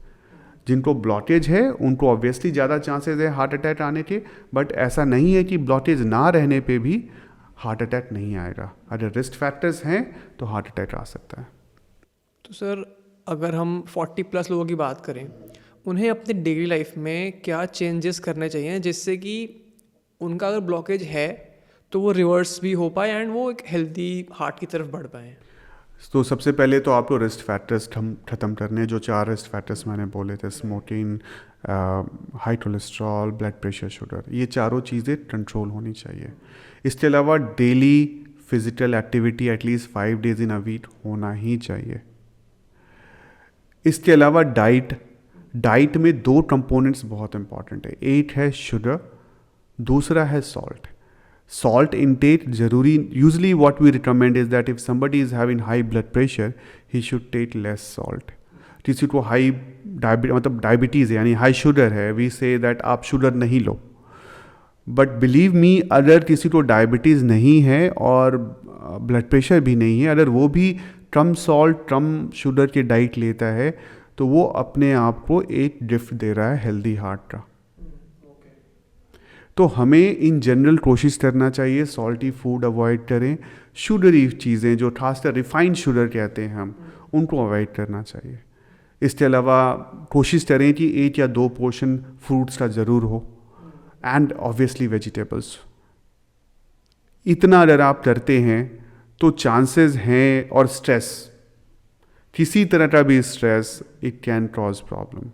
जिनको ब्लॉकेज है उनको ऑब्वियसली ज़्यादा चांसेस है हार्ट अटैक आने के, बट ऐसा नहीं है कि ब्लॉकेज ना रहने पे भी हार्ट अटैक नहीं आएगा। अगर रिस्क फैक्टर्स हैं तो हार्ट अटैक आ सकता है। तो सर अगर हम 40+ लोगों की बात करें, उन्हें अपने डेली लाइफ में क्या चेंजेस करने चाहिए जिससे कि उनका अगर ब्लॉकेज है तो वो रिवर्स भी हो पाए एंड वो एक हेल्दी हार्ट की तरफ बढ़ पाए? तो सबसे पहले तो आपको रिस्क फैक्टर्स ख़त्म करने, जो 4 रिस्क फैक्टर्स मैंने बोले थे, smoking, high cholesterol, blood pressure, sugar, ये चारों चीज़ें कंट्रोल होनी चाहिए। इसके अलावा daily physical activity at least 5 days in a week होना ही चाहिए। इसके अलावा डाइट में 2 कंपोनेंट्स बहुत इंपॉर्टेंट है। एक है शुगर, दूसरा है सॉल्ट इंटेक जरूरी। Usually what we recommend is that if somebody is having high blood pressure he should take less salt. किसी को हाई डायबिटीज़ है यानी हाई शुगर है, वी से दैट आप शुगर नहीं लो, बट बिलीव मी अगर किसी को डायबिटीज़ नहीं है और ब्लड प्रेशर भी नहीं है, अगर वो भी कम सॉल्ट कम शुगर की डाइट लेता है तो वो अपने आप को एक गिफ्ट दे रहा है हेल्दी हार्ट का। तो हमें इन जनरल कोशिश करना चाहिए सॉल्टी फूड अवॉइड करें, शुगरी चीज़ें जो खासकर रिफाइंड शुगर कहते हैं हम, उनको अवॉइड करना चाहिए। इसके अलावा कोशिश करें कि 1 या 2 पोर्शन फ्रूट्स का ज़रूर हो एंड ऑब्वियसली वेजिटेबल्स। इतना अगर आप करते हैं तो चांसेस हैं, और स्ट्रेस, किसी तरह का भी stress it can cause problem.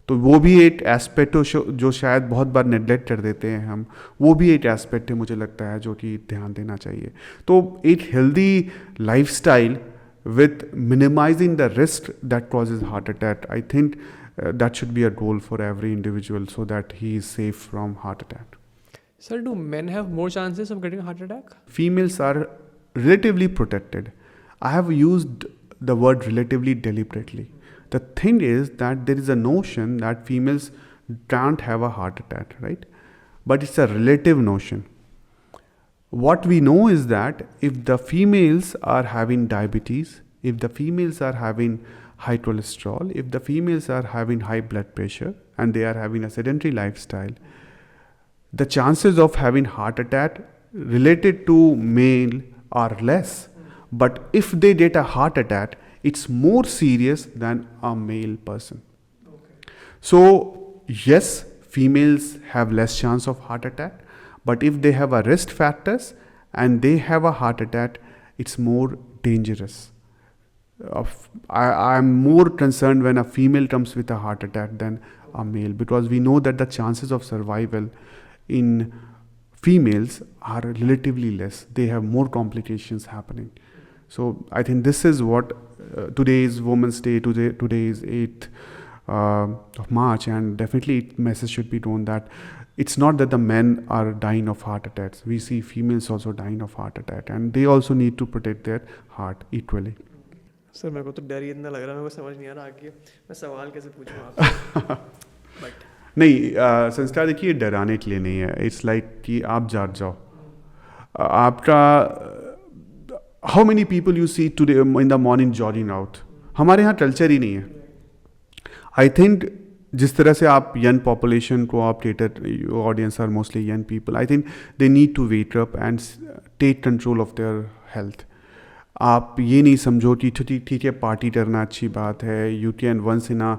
तो वो भी एक एस्पेक्ट जो शायद बहुत बार नेग्लेक्ट कर देते हैं हम, वो भी एक एस्पेक्ट है मुझे लगता है जो कि ध्यान देना चाहिए। तो एक healthy lifestyle with minimising the risk that causes heart attack, I think that should be a goal for every individual so that he is safe from heart attack. Sir, do men have more chances of getting a heart attack? Females are relatively protected. I have used the word relatively deliberately. The thing is that there is a notion that females can't have a heart attack, right? But it's a relative notion. What we know is that if the females are having diabetes, if the females are having high cholesterol, if the females are having high blood pressure and they are having a sedentary lifestyle, the chances of having heart attack related to male are less. But if they get a heart attack, it's more serious than a male person. Okay. So yes, females have less chance of heart attack, but if they have a risk factors and they have a heart attack, it's more dangerous. I'm more concerned when a female comes with a heart attack than a male, because we know that the chances of survival in females are relatively less. They have more complications happening. So I think this is what today's Women's Day, today is 8th of March, and definitely message should be known that it's not that the men are dying of heart attacks. We see females also dying of heart attack, and they also need to protect their heart equally. Sir मेरे को तो डर ही इतना लग रहा है, मेरे को समझ नहीं आ रहा आगे मैं सवाल कैसे पूछूं आपसे। बट नहीं, संस्कार देखिए डराने के लिए नहीं है। इट्स लाइक कि आप जाग जाओ। आपका how many people you see today in the morning jogging out, हमारे यहाँ कल्चर ही नहीं है। आई थिंक जिस तरह से आप यंग पॉपुलेशन को आप theatre audience are mostly young people, I think they need to wake up and take control of their health. आप ये नहीं समझो कि ठीक है पार्टी करना अच्छी बात है, you can once in a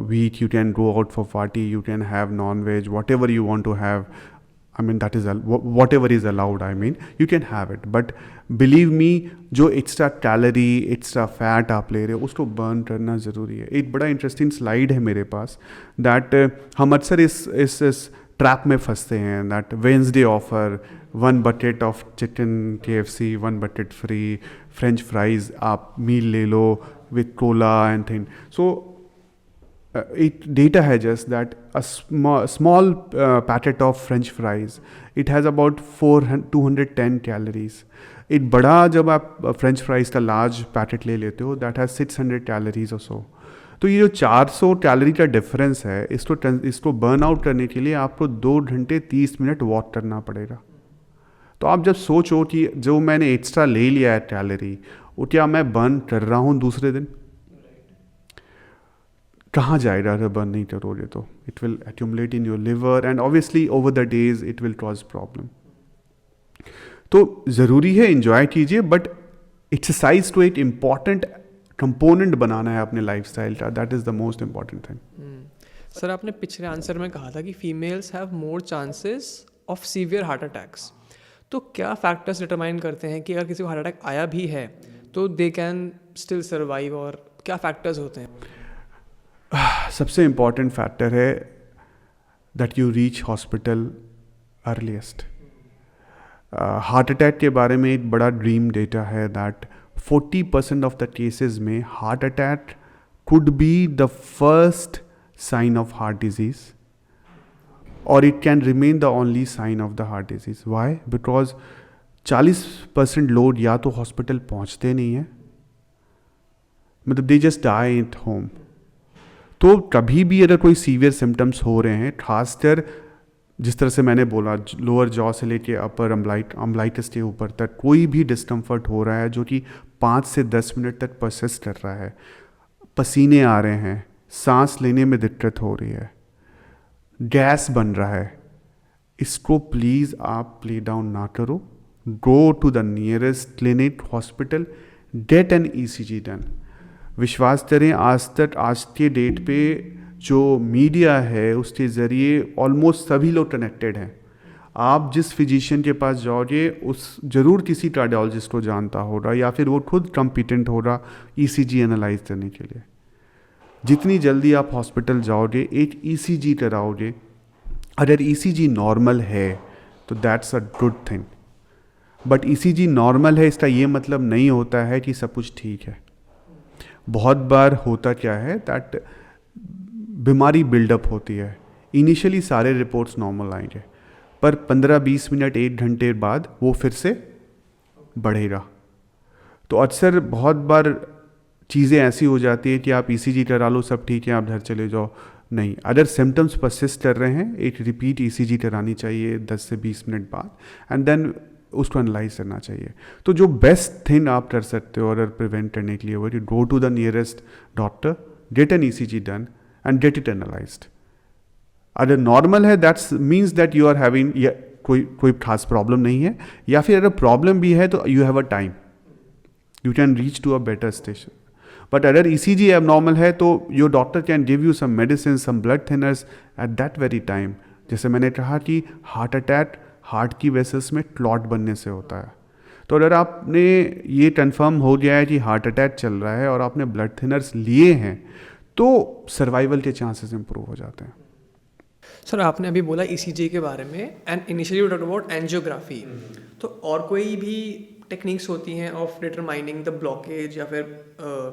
week you can go out for party, you can have non veg, whatever you want to have. I mean that is whatever is allowed, I mean you can have it, but believe me जो एक्स्ट्रा कैलोरी एक्स्ट्रा फैट आप ले रहे हो उसको बर्न करना ज़रूरी है. एक बड़ा इंटरेस्टिंग स्लाइड है मेरे पास दैट हम अक्सर इस ट्रैप में फंसते हैं that Wednesday offer 1 bucket of chicken KFC 1 bucket free, French fries आप मील ले लो with cola and thing. So it data has just that a small packet of French fries, it has about 210 calories. एक बड़ा जब आप French fries का large packet ले लेते हो that has 600 calories or so. तो ये जो 400 कैलोरी का डिफरेंस है इसको बर्न आउट करने के लिए आपको 2 घंटे 30 मिनट वॉक करना पड़ेगा. तो आप जब सोचो कि जो मैंने एक्स्ट्रा ले लिया है कैलोरी वो क्या मैं बर्न कर रहा हूँ दूसरे दिन, कहाँ जाएगा अगर बर्न नहीं करोगे तो. It will accumulate in your liver and obviously over the days it will cause problem. तो ज़रूरी है इंजॉय कीजिए, बट एक्सरसाइज को एक इम्पॉर्टेंट कंपोनेंट बनाना है अपने लाइफस्टाइल का. That is the most important thing. Sir आपने पिछले आंसर में कहा था कि females have more chances of severe heart attacks. तो क्या फैक्टर्स डिटरमाइन करते हैं कि अगर किसी को हार्ट अटैक आया भी है तो दे कैन स्टिल सर्वाइव, और क्या फैक्टर्स होते हैं? सबसे इम्पॉर्टेंट फैक्टर है that you reach hospital earliest. Heart attack के बारे में एक बड़ा ड्रीम डेटा है दैट 40% ऑफ द केसेस में heart attack could be the first sign of heart disease और it can remain the only sign of the heart disease. Why? Because 40% लोग या तो हॉस्पिटल पहुंचते नहीं हैं, मतलब they just die at home. तो कभी भी अगर कोई सीवियर सिम्टम्स हो रहे हैं, खासकर जिस तरह से मैंने बोला लोअर जॉ से लेके अपर अम्बलाइटस के ऊपर तक कोई भी डिस्कम्फर्ट हो रहा है जो कि 5 से 10 मिनट तक परसिस्ट कर रहा है, पसीने आ रहे हैं, सांस लेने में दिक्कत हो रही है, गैस बन रहा है, इसको प्लीज़ आप प्ले डाउन ना करो. Go to the nearest clinic hospital, get an ECG done. विश्वास करें आज के डेट पे जो मीडिया है उसके ज़रिए ऑलमोस्ट सभी लोग कनेक्टेड हैं. आप जिस फिजिशियन के पास जाओगे उस ज़रूर किसी कार्डियोलॉजिस्ट को जानता होगा या फिर वो खुद कॉम्पिटेंट होगा ECG एनालाइज करने के लिए. जितनी जल्दी आप हॉस्पिटल जाओगे एक ECG कराओगे, अगर ECG नॉर्मल है तो that's a good thing. But ECG normal है इसका ये मतलब नहीं होता है कि सब कुछ ठीक है. बहुत बार होता क्या है दैट बीमारी बिल्डअप होती है. इनिशियली सारे रिपोर्ट्स नॉर्मल आएंगे पर 15-20 मिनट 1 घंटे बाद वो फिर से बढ़ेगा. तो अक्सर बहुत बार चीज़ें ऐसी हो जाती है कि आप ECG करा लो, सब ठीक है, आप घर चले जाओ. नहीं, अगर सिम्टम्स परसिस्ट कर रहे हैं एक रिपीट ECG करानी चाहिए 10 से 20 मिनट बाद एंड देन उसको एनालाइज करना चाहिए. तो जो बेस्ट थिंग आप कर सकते हो अगर प्रिवेंट करने के लिए वो go to the nearest doctor, get an ECG done and get it analysed. अगर नॉर्मल है that's means that you are having कोई खास प्रॉब्लम नहीं है, या फिर अगर प्रॉब्लम भी है तो you have a time, you can reach to a better station. But अगर ECG एबनॉर्मल है तो your doctor can give you some medicine, some blood thinners at that very time. जैसे मैंने कहा कि हार्ट अटैक हार्ट की वेसल्स में क्लॉट बनने से होता है. तो अगर आपने ये कंफर्म हो गया है कि हार्ट अटैक चल रहा है और आपने ब्लड थिनर्स लिए हैं तो सर्वाइवल के चांसेस इंप्रूव हो जाते हैं. सर आपने अभी बोला ECG के बारे में and initially talk about angiography. तो और कोई भी टेक्निक्स होती हैं ऑफ डिटरमाइनिंग द ब्लॉकेज या फिर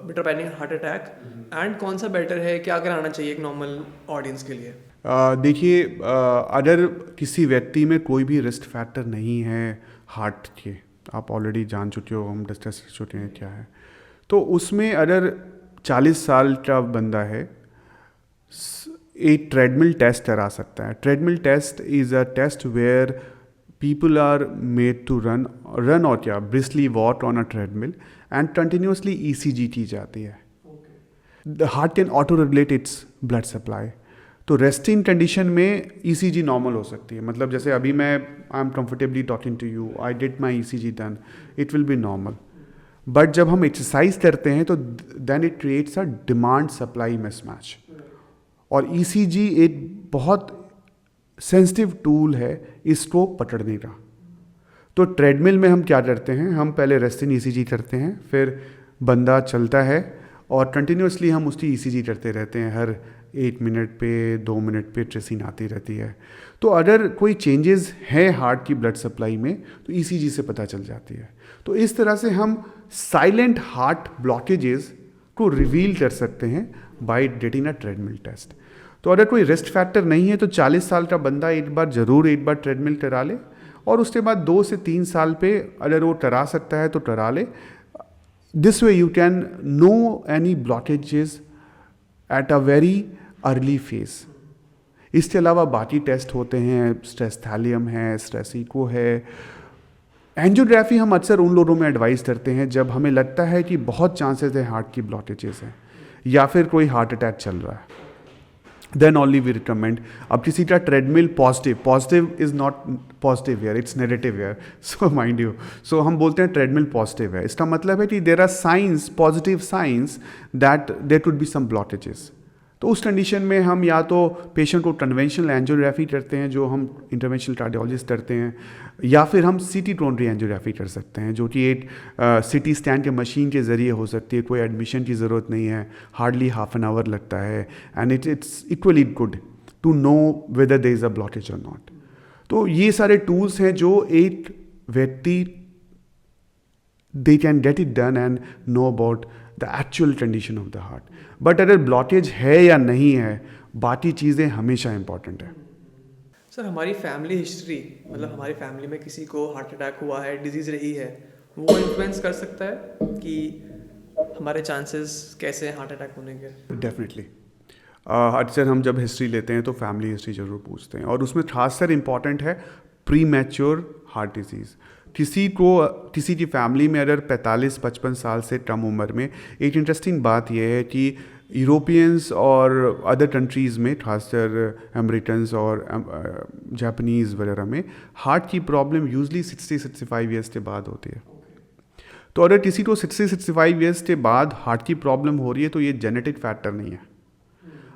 डिटरमाइनिंग हार्ट अटैक, एंड कौन सा बेटर है, क्या कराना चाहिए एक नॉर्मल ऑडियंस के लिए? देखिए, अगर किसी व्यक्ति में कोई भी रिस्क फैक्टर नहीं है हार्ट के, आप ऑलरेडी जान चुके हो, हम डिस्कस कर चुके हैं क्या है, तो उसमें अगर 40 साल का बंदा है एक ट्रेडमिल टेस्ट करा सकता है. Treadmill test is a test where people are made to run और क्या briskly walk on a treadmill and continuously ECG की जाती है. The heart can auto regulate its blood supply. तो रेस्टिंग कंडीशन में ECG नॉर्मल हो सकती है. मतलब जैसे अभी मैं I am comfortably talking to you, I did my ECG done, it will be normal. But जब हम एक्सरसाइज करते हैं तो then it creates a demand supply mismatch. और ECG एक बहुत सेंसिटिव टूल है इसको पकड़ने का। तो ट्रेडमिल में हम क्या करते हैं, हम पहले रेस्टिंग ईसीजी करते हैं, फिर बंदा चलता है और कंटिन्यूसली हम उसकी ईसीजी करते रहते हैं, हर 1 मिनट पे 2 मिनट पे ट्रेसिंग आती रहती है। तो अगर कोई चेंजेस है हार्ट की ब्लड सप्लाई में तो ईसीजी से पता चल जाती है। तो इस तरह से हम साइलेंट हार्ट ब्लॉकेजेस को रिवील कर सकते हैं by getting a treadmill test. तो अगर कोई रिस्क फैक्टर नहीं है तो 40 साल का बंदा एक बार ट्रेडमिल करा ले, और उसके बाद 2 से 3 साल पे अगर वो करा सकता है तो करा ले। This way you can know any blockages at a very early phase. इसके अलावा बाकी टेस्ट होते हैं, स्ट्रेस थैलियम है, स्ट्रेस इको है। एंजियोग्राफी हम अक्सर उन लोगों में एडवाइस करते हैं जब हमें लगता है कि बहुत चांसेस है हार्ट की ब्लॉकेजेस हैं या फिर कोई हार्ट अटैक चल रहा है, देन ओनली वी रिकमेंड। अब किसी का treadmill positive is not positive year, it's negative year, so mind you. So हम बोलते हैं ट्रेडमिल पॉजिटिव है, इसका मतलब है कि there are science, positive science that there could be some blockages. तो उस कंडीशन में हम या तो पेशेंट को कन्वेंशनल एंजियोग्राफी करते हैं जो हम इंटरवेंशनल कार्डियोलॉजिस्ट करते हैं, या फिर हम सीटी कोरोनरी एंजियोग्राफी कर सकते हैं जो कि एक सीटी स्टैंड के मशीन के ज़रिए हो सकती है। कोई एडमिशन की ज़रूरत नहीं है, हार्डली हाफ एन आवर लगता है, and it's equally good to know whether there is a blockage और नॉट। तो ये सारे टूल्स हैं जो एक व्यक्ति they can get it done and know about the actual condition of the heart. But अगर ब्लॉकेज है या नहीं है, बाकी चीज़ें हमेशा इंपॉर्टेंट है। सर, हमारी फैमिली हिस्ट्री, मतलब हमारी फैमिली में किसी को हार्ट अटैक हुआ है, डिजीज़ रही है, वो इन्फ्लुएंस कर सकता है कि हमारे चांसेस कैसे हैं हार्ट अटैक होने के? डेफिनेटली। अक्सर हम जब हिस्ट्री लेते हैं तो फैमिली हिस्ट्री ज़रूर पूछते हैं, और उसमें खासकर इम्पॉर्टेंट है प्री मैच्योर हार्ट डिजीज़। किसी की फैमिली में अगर 45-55 साल से कम उम्र में, एक इंटरेस्टिंग बात यह है कि यूरोपियंस और अदर कंट्रीज़ में, खासकर अमेरिकन्स और जापानीज़ वगैरह में, हार्ट की प्रॉब्लम यूजली 60-65 ईयर्स के बाद होती है। तो अगर किसी को 60-65 ईयर्स के बाद हार्ट की प्रॉब्लम हो रही है तो ये जेनेटिक फैक्टर नहीं है।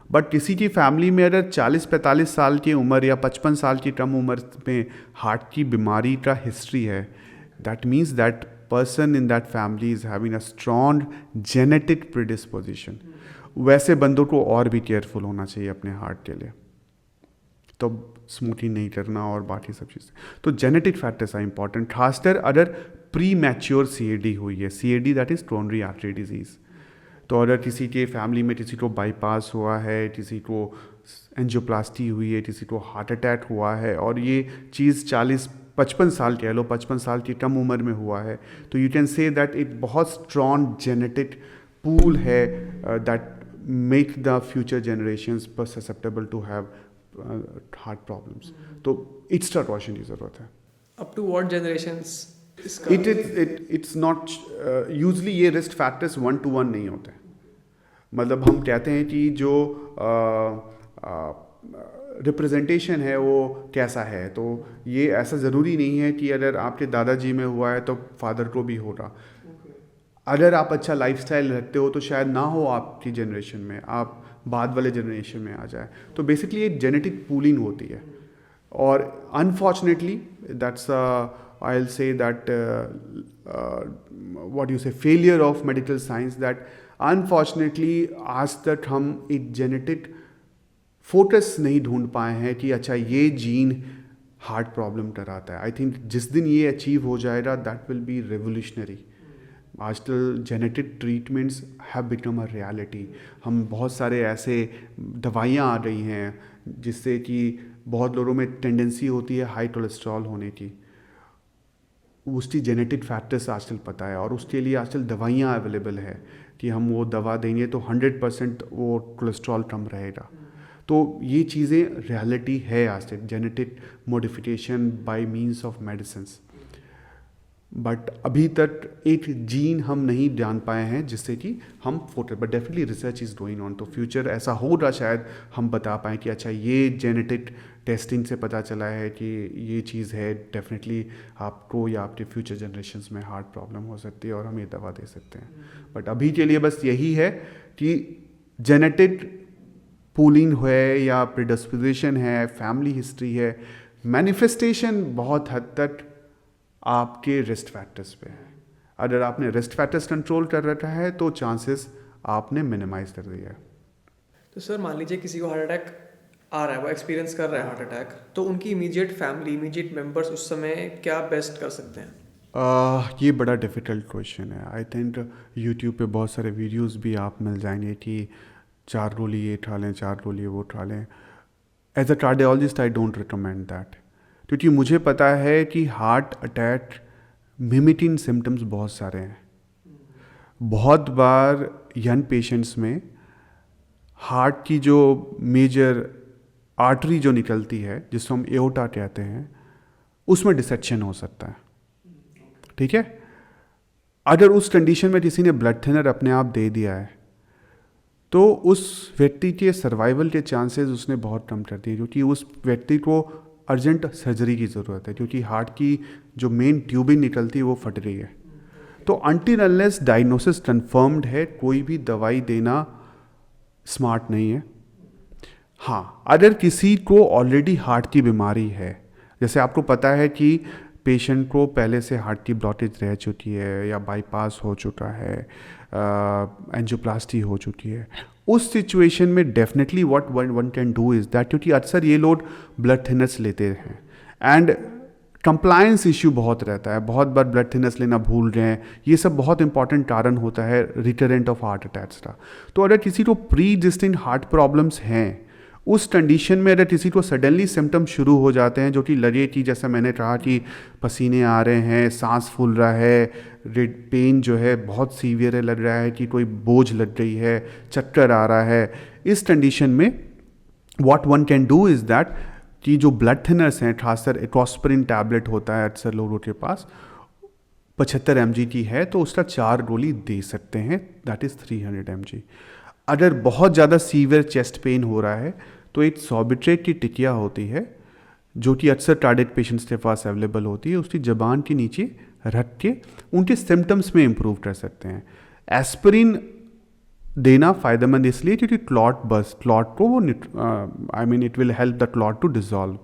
बट किसी की फैमिली में अगर 40-45 साल की उम्र या 55 साल की कम उम्र में हार्ट की बीमारी का हिस्ट्री है, that means that person in that family is having a strong genetic predisposition. वैसे बंदों को और भी केयरफुल होना चाहिए अपने हार्ट के लिए, तो स्मोकिंग नहीं करना और बाकी सब चीज़ें। तो जेनेटिक फैक्टर्स आर इंपॉर्टेंट, खासकर अगर प्री मैच्योर CAD हुई है, CAD that is coronary artery disease. तो अगर किसी के फैमिली में किसी को बाईपास हुआ है, किसी को एंजियोप्लास्टी हुई है, किसी को हार्ट अटैक हुआ है, और ये चीज़ 40-55 साल कह लो, 55 साल की कम उम्र में हुआ है, तो यू कैन से दैट एक बहुत स्ट्रॉन्ग जेनेटिक पूल है that make the future generations susceptible to have heart problems. तो एक्स्ट्रा कॉशन की ज़रूरत है। Up to what generations? It's not usually ये रिस्क फैक्टर्स 1-to-1 नहीं होते। मतलब हम कहते हैं कि जो रिप्रेजेंटेशन है वो कैसा है, तो ये ऐसा ज़रूरी नहीं है कि अगर आपके दादाजी में हुआ है तो फादर को भी होगा। अगर आप अच्छा लाइफस्टाइल रखते हो तो शायद ना हो आपकी जनरेशन में, आप बाद वाले जनरेशन में आ जाए। तो बेसिकली एक जेनेटिक पूलिंग होती है, और unfortunately that's I will say that what you say failure of medical science, that unfortunately आज तक हम एक जेनेटिक फोकस नहीं ढूंढ पाए हैं कि अच्छा ये जीन हार्ट प्रॉब्लम कराता है। आई थिंक जिस दिन ये अचीव हो जाएगा दैट विल बी रेवोल्यूशनरी। आजकल genetic treatments have become a reality. हम बहुत सारे ऐसे दवाइयाँ आ रही हैं जिससे कि बहुत लोगों में टेंडेंसी होती है हाई कोलेस्ट्रॉल होने की, उसकी जेनेटिक फैक्टर्स आजकल पता है, और उसके लिए आजकल दवाइयाँ अवेलेबल है कि हम वो दवा देंगे तो 100% वो कोलेस्ट्रॉल कम रहेगा। तो ये चीज़ें रियलिटी है आज तक, genetic modification by means of medicines. But अभी तक एक जीन हम नहीं जान पाए हैं जिससे कि हम focus, but definitely research is going on. तो फ्यूचर ऐसा होगा शायद हम बता पाएँ कि अच्छा ये जेनेटिक टेस्टिंग से पता चला है कि ये चीज़ है, डेफिनेटली आपको या आपके फ्यूचर जनरेशन्स में हार्ट प्रॉब्लम हो सकती है और हम ये दवा दे सकते हैं। बट अभी के लिए बस यही है कि जेनेटिक पूलिंग है या प्रिडिस्पोजिशन है, फैमिली हिस्ट्री है, मैनिफेस्टेशन बहुत हद तक आपके रिस्क फैक्टर्स पे है। अगर आपने रिस्क फैक्टर्स कंट्रोल कर रखा है तो चांसेस आपने मिनिमाइज कर दिया है। तो सर मान लीजिए किसी को हार्ट अटैक आ रहा है, वो एक्सपीरियंस कर रहा है हार्ट अटैक, तो उनकी इमीडिएट फैमिली, इमीडिएट मेंबर्स उस समय क्या बेस्ट कर सकते हैं? ये बड़ा डिफ़िकल्ट क्वेश्चन है। आई थिंक यूट्यूब पे बहुत सारे वीडियोस भी आप मिल जाएंगे कि 4 गोली ये खा लें, 4 गोली वो खा लें। As a cardiologist I don't recommend that, क्योंकि मुझे पता है कि हार्ट अटैक मिमिटिंग सिम्टम्स बहुत सारे हैं। बहुत बार यंग पेशेंट्स में हार्ट की जो मेजर आर्टरी जो निकलती है, जिसको हम एओर्टा कहते हैं, उसमें डिसेक्शन हो सकता है। ठीक है, अगर उस कंडीशन में किसी ने ब्लड थिनर अपने आप दे दिया है तो उस व्यक्ति के सर्वाइवल के चांसेस उसने बहुत कम कर दिए, क्योंकि उस व्यक्ति को अर्जेंट सर्जरी की ज़रूरत है, क्योंकि हार्ट की जो मेन ट्यूबिंग निकलती है वो फट रही है। तो अनटिल अनलेस डायग्नोसिस कंफर्म्ड है, कोई भी दवाई देना स्मार्ट नहीं है। हाँ, अगर किसी को ऑलरेडी हार्ट की बीमारी है, जैसे आपको पता है कि पेशेंट को पहले से हार्ट की ब्लॉकेज रह चुकी है या बाईपास हो चुका है, एंजियोप्लास्टी हो चुकी है, उस सिचुएशन में definitely what one can do is that, क्योंकि अक्सर ये लोग ब्लड थिनर्स लेते हैं एंड कंप्लायंस इश्यू बहुत रहता है, बहुत बार ब्लड थिनर्स लेना भूल रहे हैं, ये सब बहुत इंपॉर्टेंट कारण होता है रिकरेंट ऑफ हार्ट अटैक्स का। तो अगर किसी को प्री एग्जिस्टिंग हार्ट प्रॉब्लम्स हैं, उस कंडीशन में अगर किसी को सडनली सिम्टम शुरू हो जाते हैं जो कि लगे कि जैसा मैंने कहा कि पसीने आ रहे हैं, सांस फूल रहा है, पेन जो है बहुत सीवियर है, लग रहा है कि कोई बोझ लग गई है, चक्कर आ रहा है, इस कंडीशन में what one can do is that कि जो ब्लड थिनर्स हैं, खासकर एकोस्प्रिन टैबलेट होता है अक्सर लोगों के पास, 75 mg की है तो उसका 4 गोली दे सकते हैं, दैट इज़ 300 mg। अगर बहुत ज़्यादा सीवियर चेस्ट पेन हो रहा है तो एक सॉर्बिट्रेट की टिकिया होती है जो कि अक्सर कार्डियक पेशेंट्स के पास अवेलेबल होती है, उसकी ज़बान के नीचे रख के उनके सिम्टम्स में इम्प्रूव कर सकते हैं। एस्पिरिन देना फ़ायदेमंद इसलिए क्योंकि क्लॉट को वो it will help the clot to dissolve,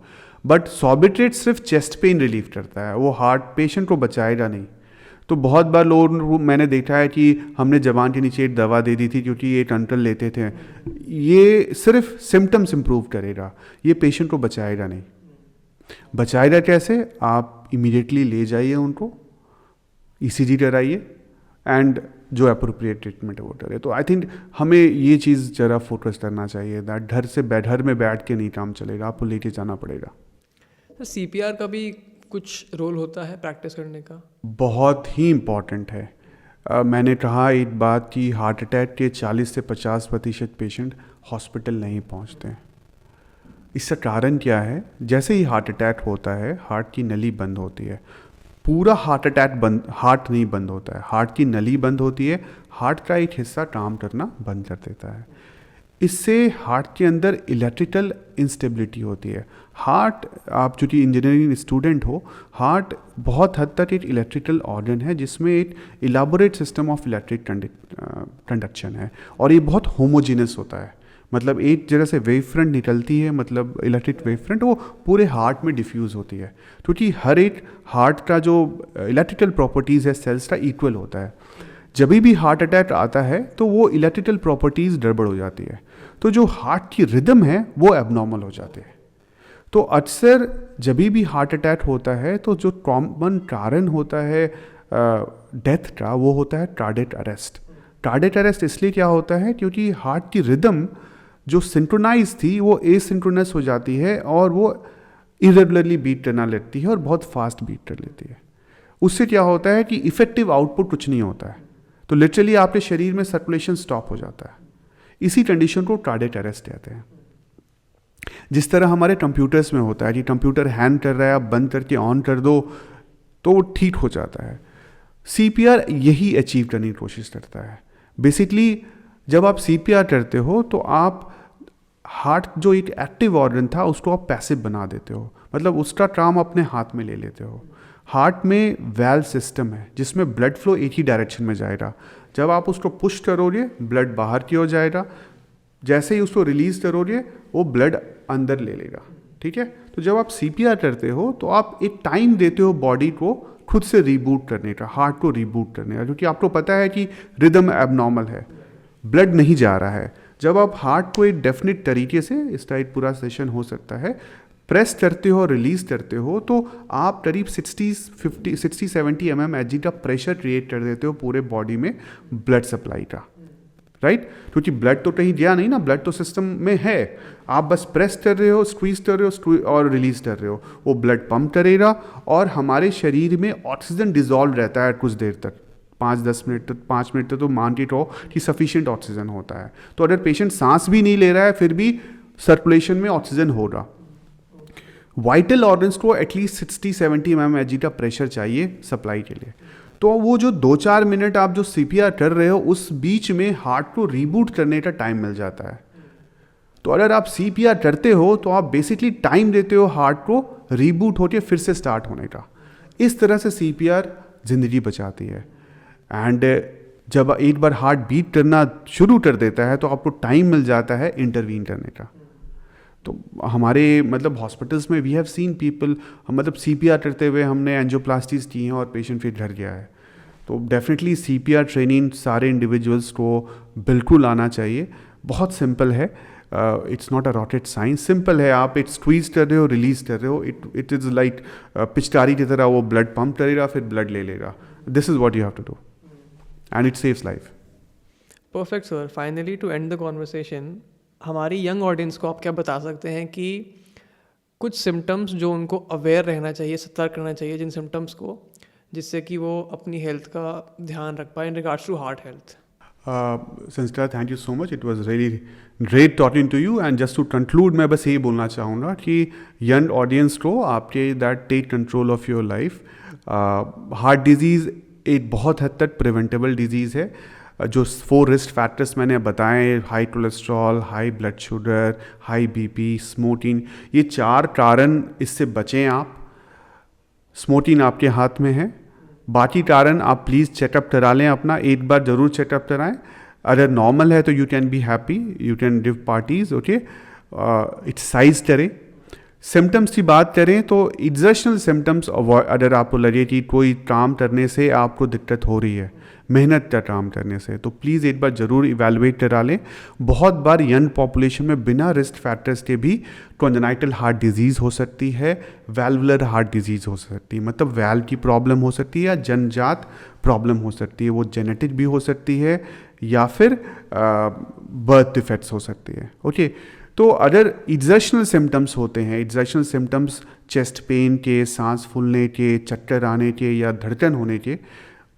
but Sorbitrate सिर्फ चेस्ट पेन रिलीफ करता है, वो हार्ट पेशेंट को बचाएगा नहीं। तो बहुत बार लोग मैंने देखा है कि हमने जबान के नीचे एक दवा दे दी थी क्योंकि ये टंटल लेते थे, ये सिर्फ सिम्टम्स इम्प्रूव करेगा, ये पेशेंट को बचाएगा नहीं। बचाएगा कैसे? आप इमीडिएटली ले जाइए उनको, ECG कराइए एंड जो अप्रोप्रिएट ट्रीटमेंट है वो करे। तो आई थिंक हमें ये चीज़ ज़रा फोकस करना चाहिए दैट घर में बैठ के नहीं काम चलेगा, आपको लेके जाना पड़ेगा। CPR का भी कुछ रोल होता है प्रैक्टिस करने का? बहुत ही इम्पॉर्टेंट है। मैंने कहा एक बात कि हार्ट अटैक के 40 से 50% पेशेंट हॉस्पिटल नहीं पहुंचते हैं। इसका कारण क्या है? जैसे ही हार्ट अटैक होता है, हार्ट की नली बंद होती है। पूरा हार्ट नहीं बंद होता है, हार्ट की नली बंद होती है, हार्ट का एक हिस्सा काम करना बंद कर देता है। इससे हार्ट के अंदर इलेक्ट्रिकल इंस्टेबिलिटी होती है। हार्ट, आप चूँकि इंजीनियरिंग स्टूडेंट हो, हार्ट बहुत हद तक एक इलेक्ट्रिकल ऑर्गन है जिसमें एक elaborate system of electric conduction है और ये बहुत होमोजीनस होता है। मतलब एक जगह से वेव फ्रंट निकलती है, मतलब इलेक्ट्रिक वेव फ्रंट, वो पूरे हार्ट में डिफ्यूज़ होती है, क्योंकि हर एक हार्ट का जो इलेक्ट्रिकल प्रॉपर्टीज़ है सेल्स का इक्वल होता है। जब भी हार्ट अटैक आता है तो वो इलेक्ट्रिकल प्रॉपर्टीज़ गड़बड़ हो जाती है, तो जो हार्ट की रिदम है वो एबनॉर्मल हो जाते हैं। तो अक्सर जब भी हार्ट अटैक होता है तो जो कॉमन कारण होता है डेथ का, वो होता है कार्डियक अरेस्ट। कार्डियक अरेस्ट इसलिए क्या होता है क्योंकि हार्ट की रिदम जो सिंक्रोनाइज थी वो एसिंक्रोनस हो जाती है और वो इरेगुलरली बीट करना लगती है और बहुत फास्ट बीट कर लेती है। उससे क्या होता है कि इफेक्टिव आउटपुट कुछ नहीं होता है, तो लिटरली आपके शरीर में सर्कुलेशन स्टॉप हो जाता है। इसी कंडीशन को कार्डियक अरेस्ट कहते हैं। जिस तरह हमारे कंप्यूटर्स में होता है कि कंप्यूटर हैंग कर रहा है, आप बंद करके ऑन कर दो तो वो ठीक हो जाता है। CPR यही अचीव करने की कोशिश करता है। बेसिकली जब आप CPR करते हो तो आप हार्ट जो एक एक्टिव ऑर्गन था उसको आप पैसिव बना देते हो, मतलब उसका काम अपने हाथ में ले लेते हो। हार्ट में वैल्व सिस्टम है जिसमें ब्लड फ्लो एक ही डायरेक्शन में जाएगा। जब आप उसको पुश करोगे ब्लड बाहर की ओर जाएगा, जैसे ही उसको रिलीज़ करोगे वो ब्लड अंदर ले लेगा, ठीक है। तो जब आप CPR करते हो तो आप एक टाइम देते हो बॉडी को खुद से रीबूट करने का, हार्ट को रीबूट करने का, क्योंकि आपको पता है कि रिदम एबनॉर्मल है, ब्लड नहीं जा रहा है। जब आप हार्ट को एक डेफिनेट तरीके से, इस टाइप पूरा सेशन हो सकता है, प्रेस करते हो और रिलीज करते हो तो आप करीब 60-70 mmHg का प्रेशर क्रिएट कर देते हो पूरे बॉडी में ब्लड सप्लाई का, राइट। क्योंकि ब्लड तो कहीं गया नहीं ना, ब्लड तो सिस्टम में है, आप बस प्रेस कर रहे हो, स्क्वीज कर रहे हो और रिलीज कर रहे हो, वो ब्लड पंप करेगा और हमारे शरीर में ऑक्सीजन डिजॉल्व रहता है कुछ देर तक, 5-10 मिनट तक, 5 मिनट तक तो मान के रहो कि सफिशिएंट ऑक्सीजन होता है। तो अगर पेशेंट सांस भी नहीं ले रहा है फिर भी सर्कुलेशन में ऑक्सीजन होगा। वाइटल ऑर्गन्स को एटलीस्ट 60-70 mmHg का प्रेशर चाहिए सप्लाई के लिए। तो वो जो 2-4 मिनट आप जो CPR कर रहे हो उस बीच में हार्ट को रीबूट करने का टाइम मिल जाता है। तो अगर आप CPR करते हो तो आप बेसिकली टाइम देते हो हार्ट को रीबूट होकर फिर से स्टार्ट होने का। इस तरह से CPR ज़िंदगी बचाती है। एंड जब एक बार हार्ट बीट करना शुरू कर देता है तो आपको टाइम मिल जाता है इंटरवीन करने का। तो हमारे मतलब हॉस्पिटल्स में वी हैव सीन पीपल, मतलब CPR करते हुए हमने एंजियोप्लास्टीज की हैं और पेशेंट फिर घर गया है। तो डेफिनेटली CPR ट्रेनिंग सारे इंडिविजुअल्स को बिल्कुल आना चाहिए। बहुत सिंपल है, it's not a rocket science, simple है। आप एक स्क्वीज कर रहे हो, रिलीज कर रहे हो, इट इज़ लाइक पिचकारी की तरह वो ब्लड पंप करेगा फिर ब्लड ले लेगा। This is what you have to do and it saves life. Perfect sir. Finally to end the conversation, हमारी यंग ऑडियंस को आप क्या बता सकते हैं कि कुछ सिम्टम्स जो उनको अवेयर रहना चाहिए, सतर्क रहना चाहिए जिन सिम्टम्स को, जिससे कि वो अपनी हेल्थ का ध्यान रख पाए in regards to heart health? Sanskar, thank you so much, it was really great talking to you. And just to conclude मैं बस यही बोलना चाहूँगा कि यंग ऑडियंस को आपके that take control of your life. Heart disease एक बहुत हद तक प्रिवेंटेबल डिजीज़ है। जो 4 रिस्क फैक्टर्स मैंने बताए, high cholesterol, high blood sugar, high BP, smoking, ये 4 कारण इससे बचें आप। स्मोकिंग आपके हाथ में है। बाकी कारण आप प्लीज़ चेकअप करा लें अपना, एक बार ज़रूर चेकअप कराएं। अगर नॉर्मल है तो you can be happy, you can give parties, okay. Exercise करें। सिम्टम्स की बात करें तो एग्जर्शनल सिम्टम्स अवॉइड, अगर आपको लगे कि कोई काम करने से आपको दिक्कत हो रही है, मेहनत का काम करने से, तो प्लीज़ एक बार ज़रूर इवैल्यूएट करा लें। बहुत बार यंग पॉपुलेशन में बिना रिस्क फैक्टर्स के भी कॉन्जेनाइटल हार्ट डिजीज़ हो सकती है, वैल्वुलर हार्ट डिजीज़ हो सकती है, मतलब वैल्व की प्रॉब्लम हो सकती है या जन्मजात प्रॉब्लम हो सकती है। वो जेनेटिक भी हो सकती है या फिर बर्थ डिफेक्ट्स हो सकती है, ओके। तो अगर एग्जर्शनल सिम्टम्स होते हैं, एग्जर्शनल सिम्टम्स चेस्ट पेन के, सांस फूलने के, चक्कर आने के या धड़कन होने के,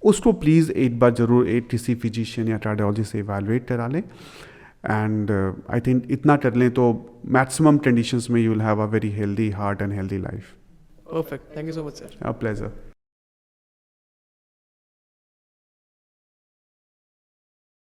उसको प्लीज़ एक बार ज़रूर एक किसी फिजिशियन या कार्डियोलॉजिस्ट से इवैल्यूएट करा लें। एंड आई थिंक इतना कर लें तो मैक्सिमम कंडीशंस में you will have a very healthy heart and healthy life. Perfect, thank you so much sir. A pleasure.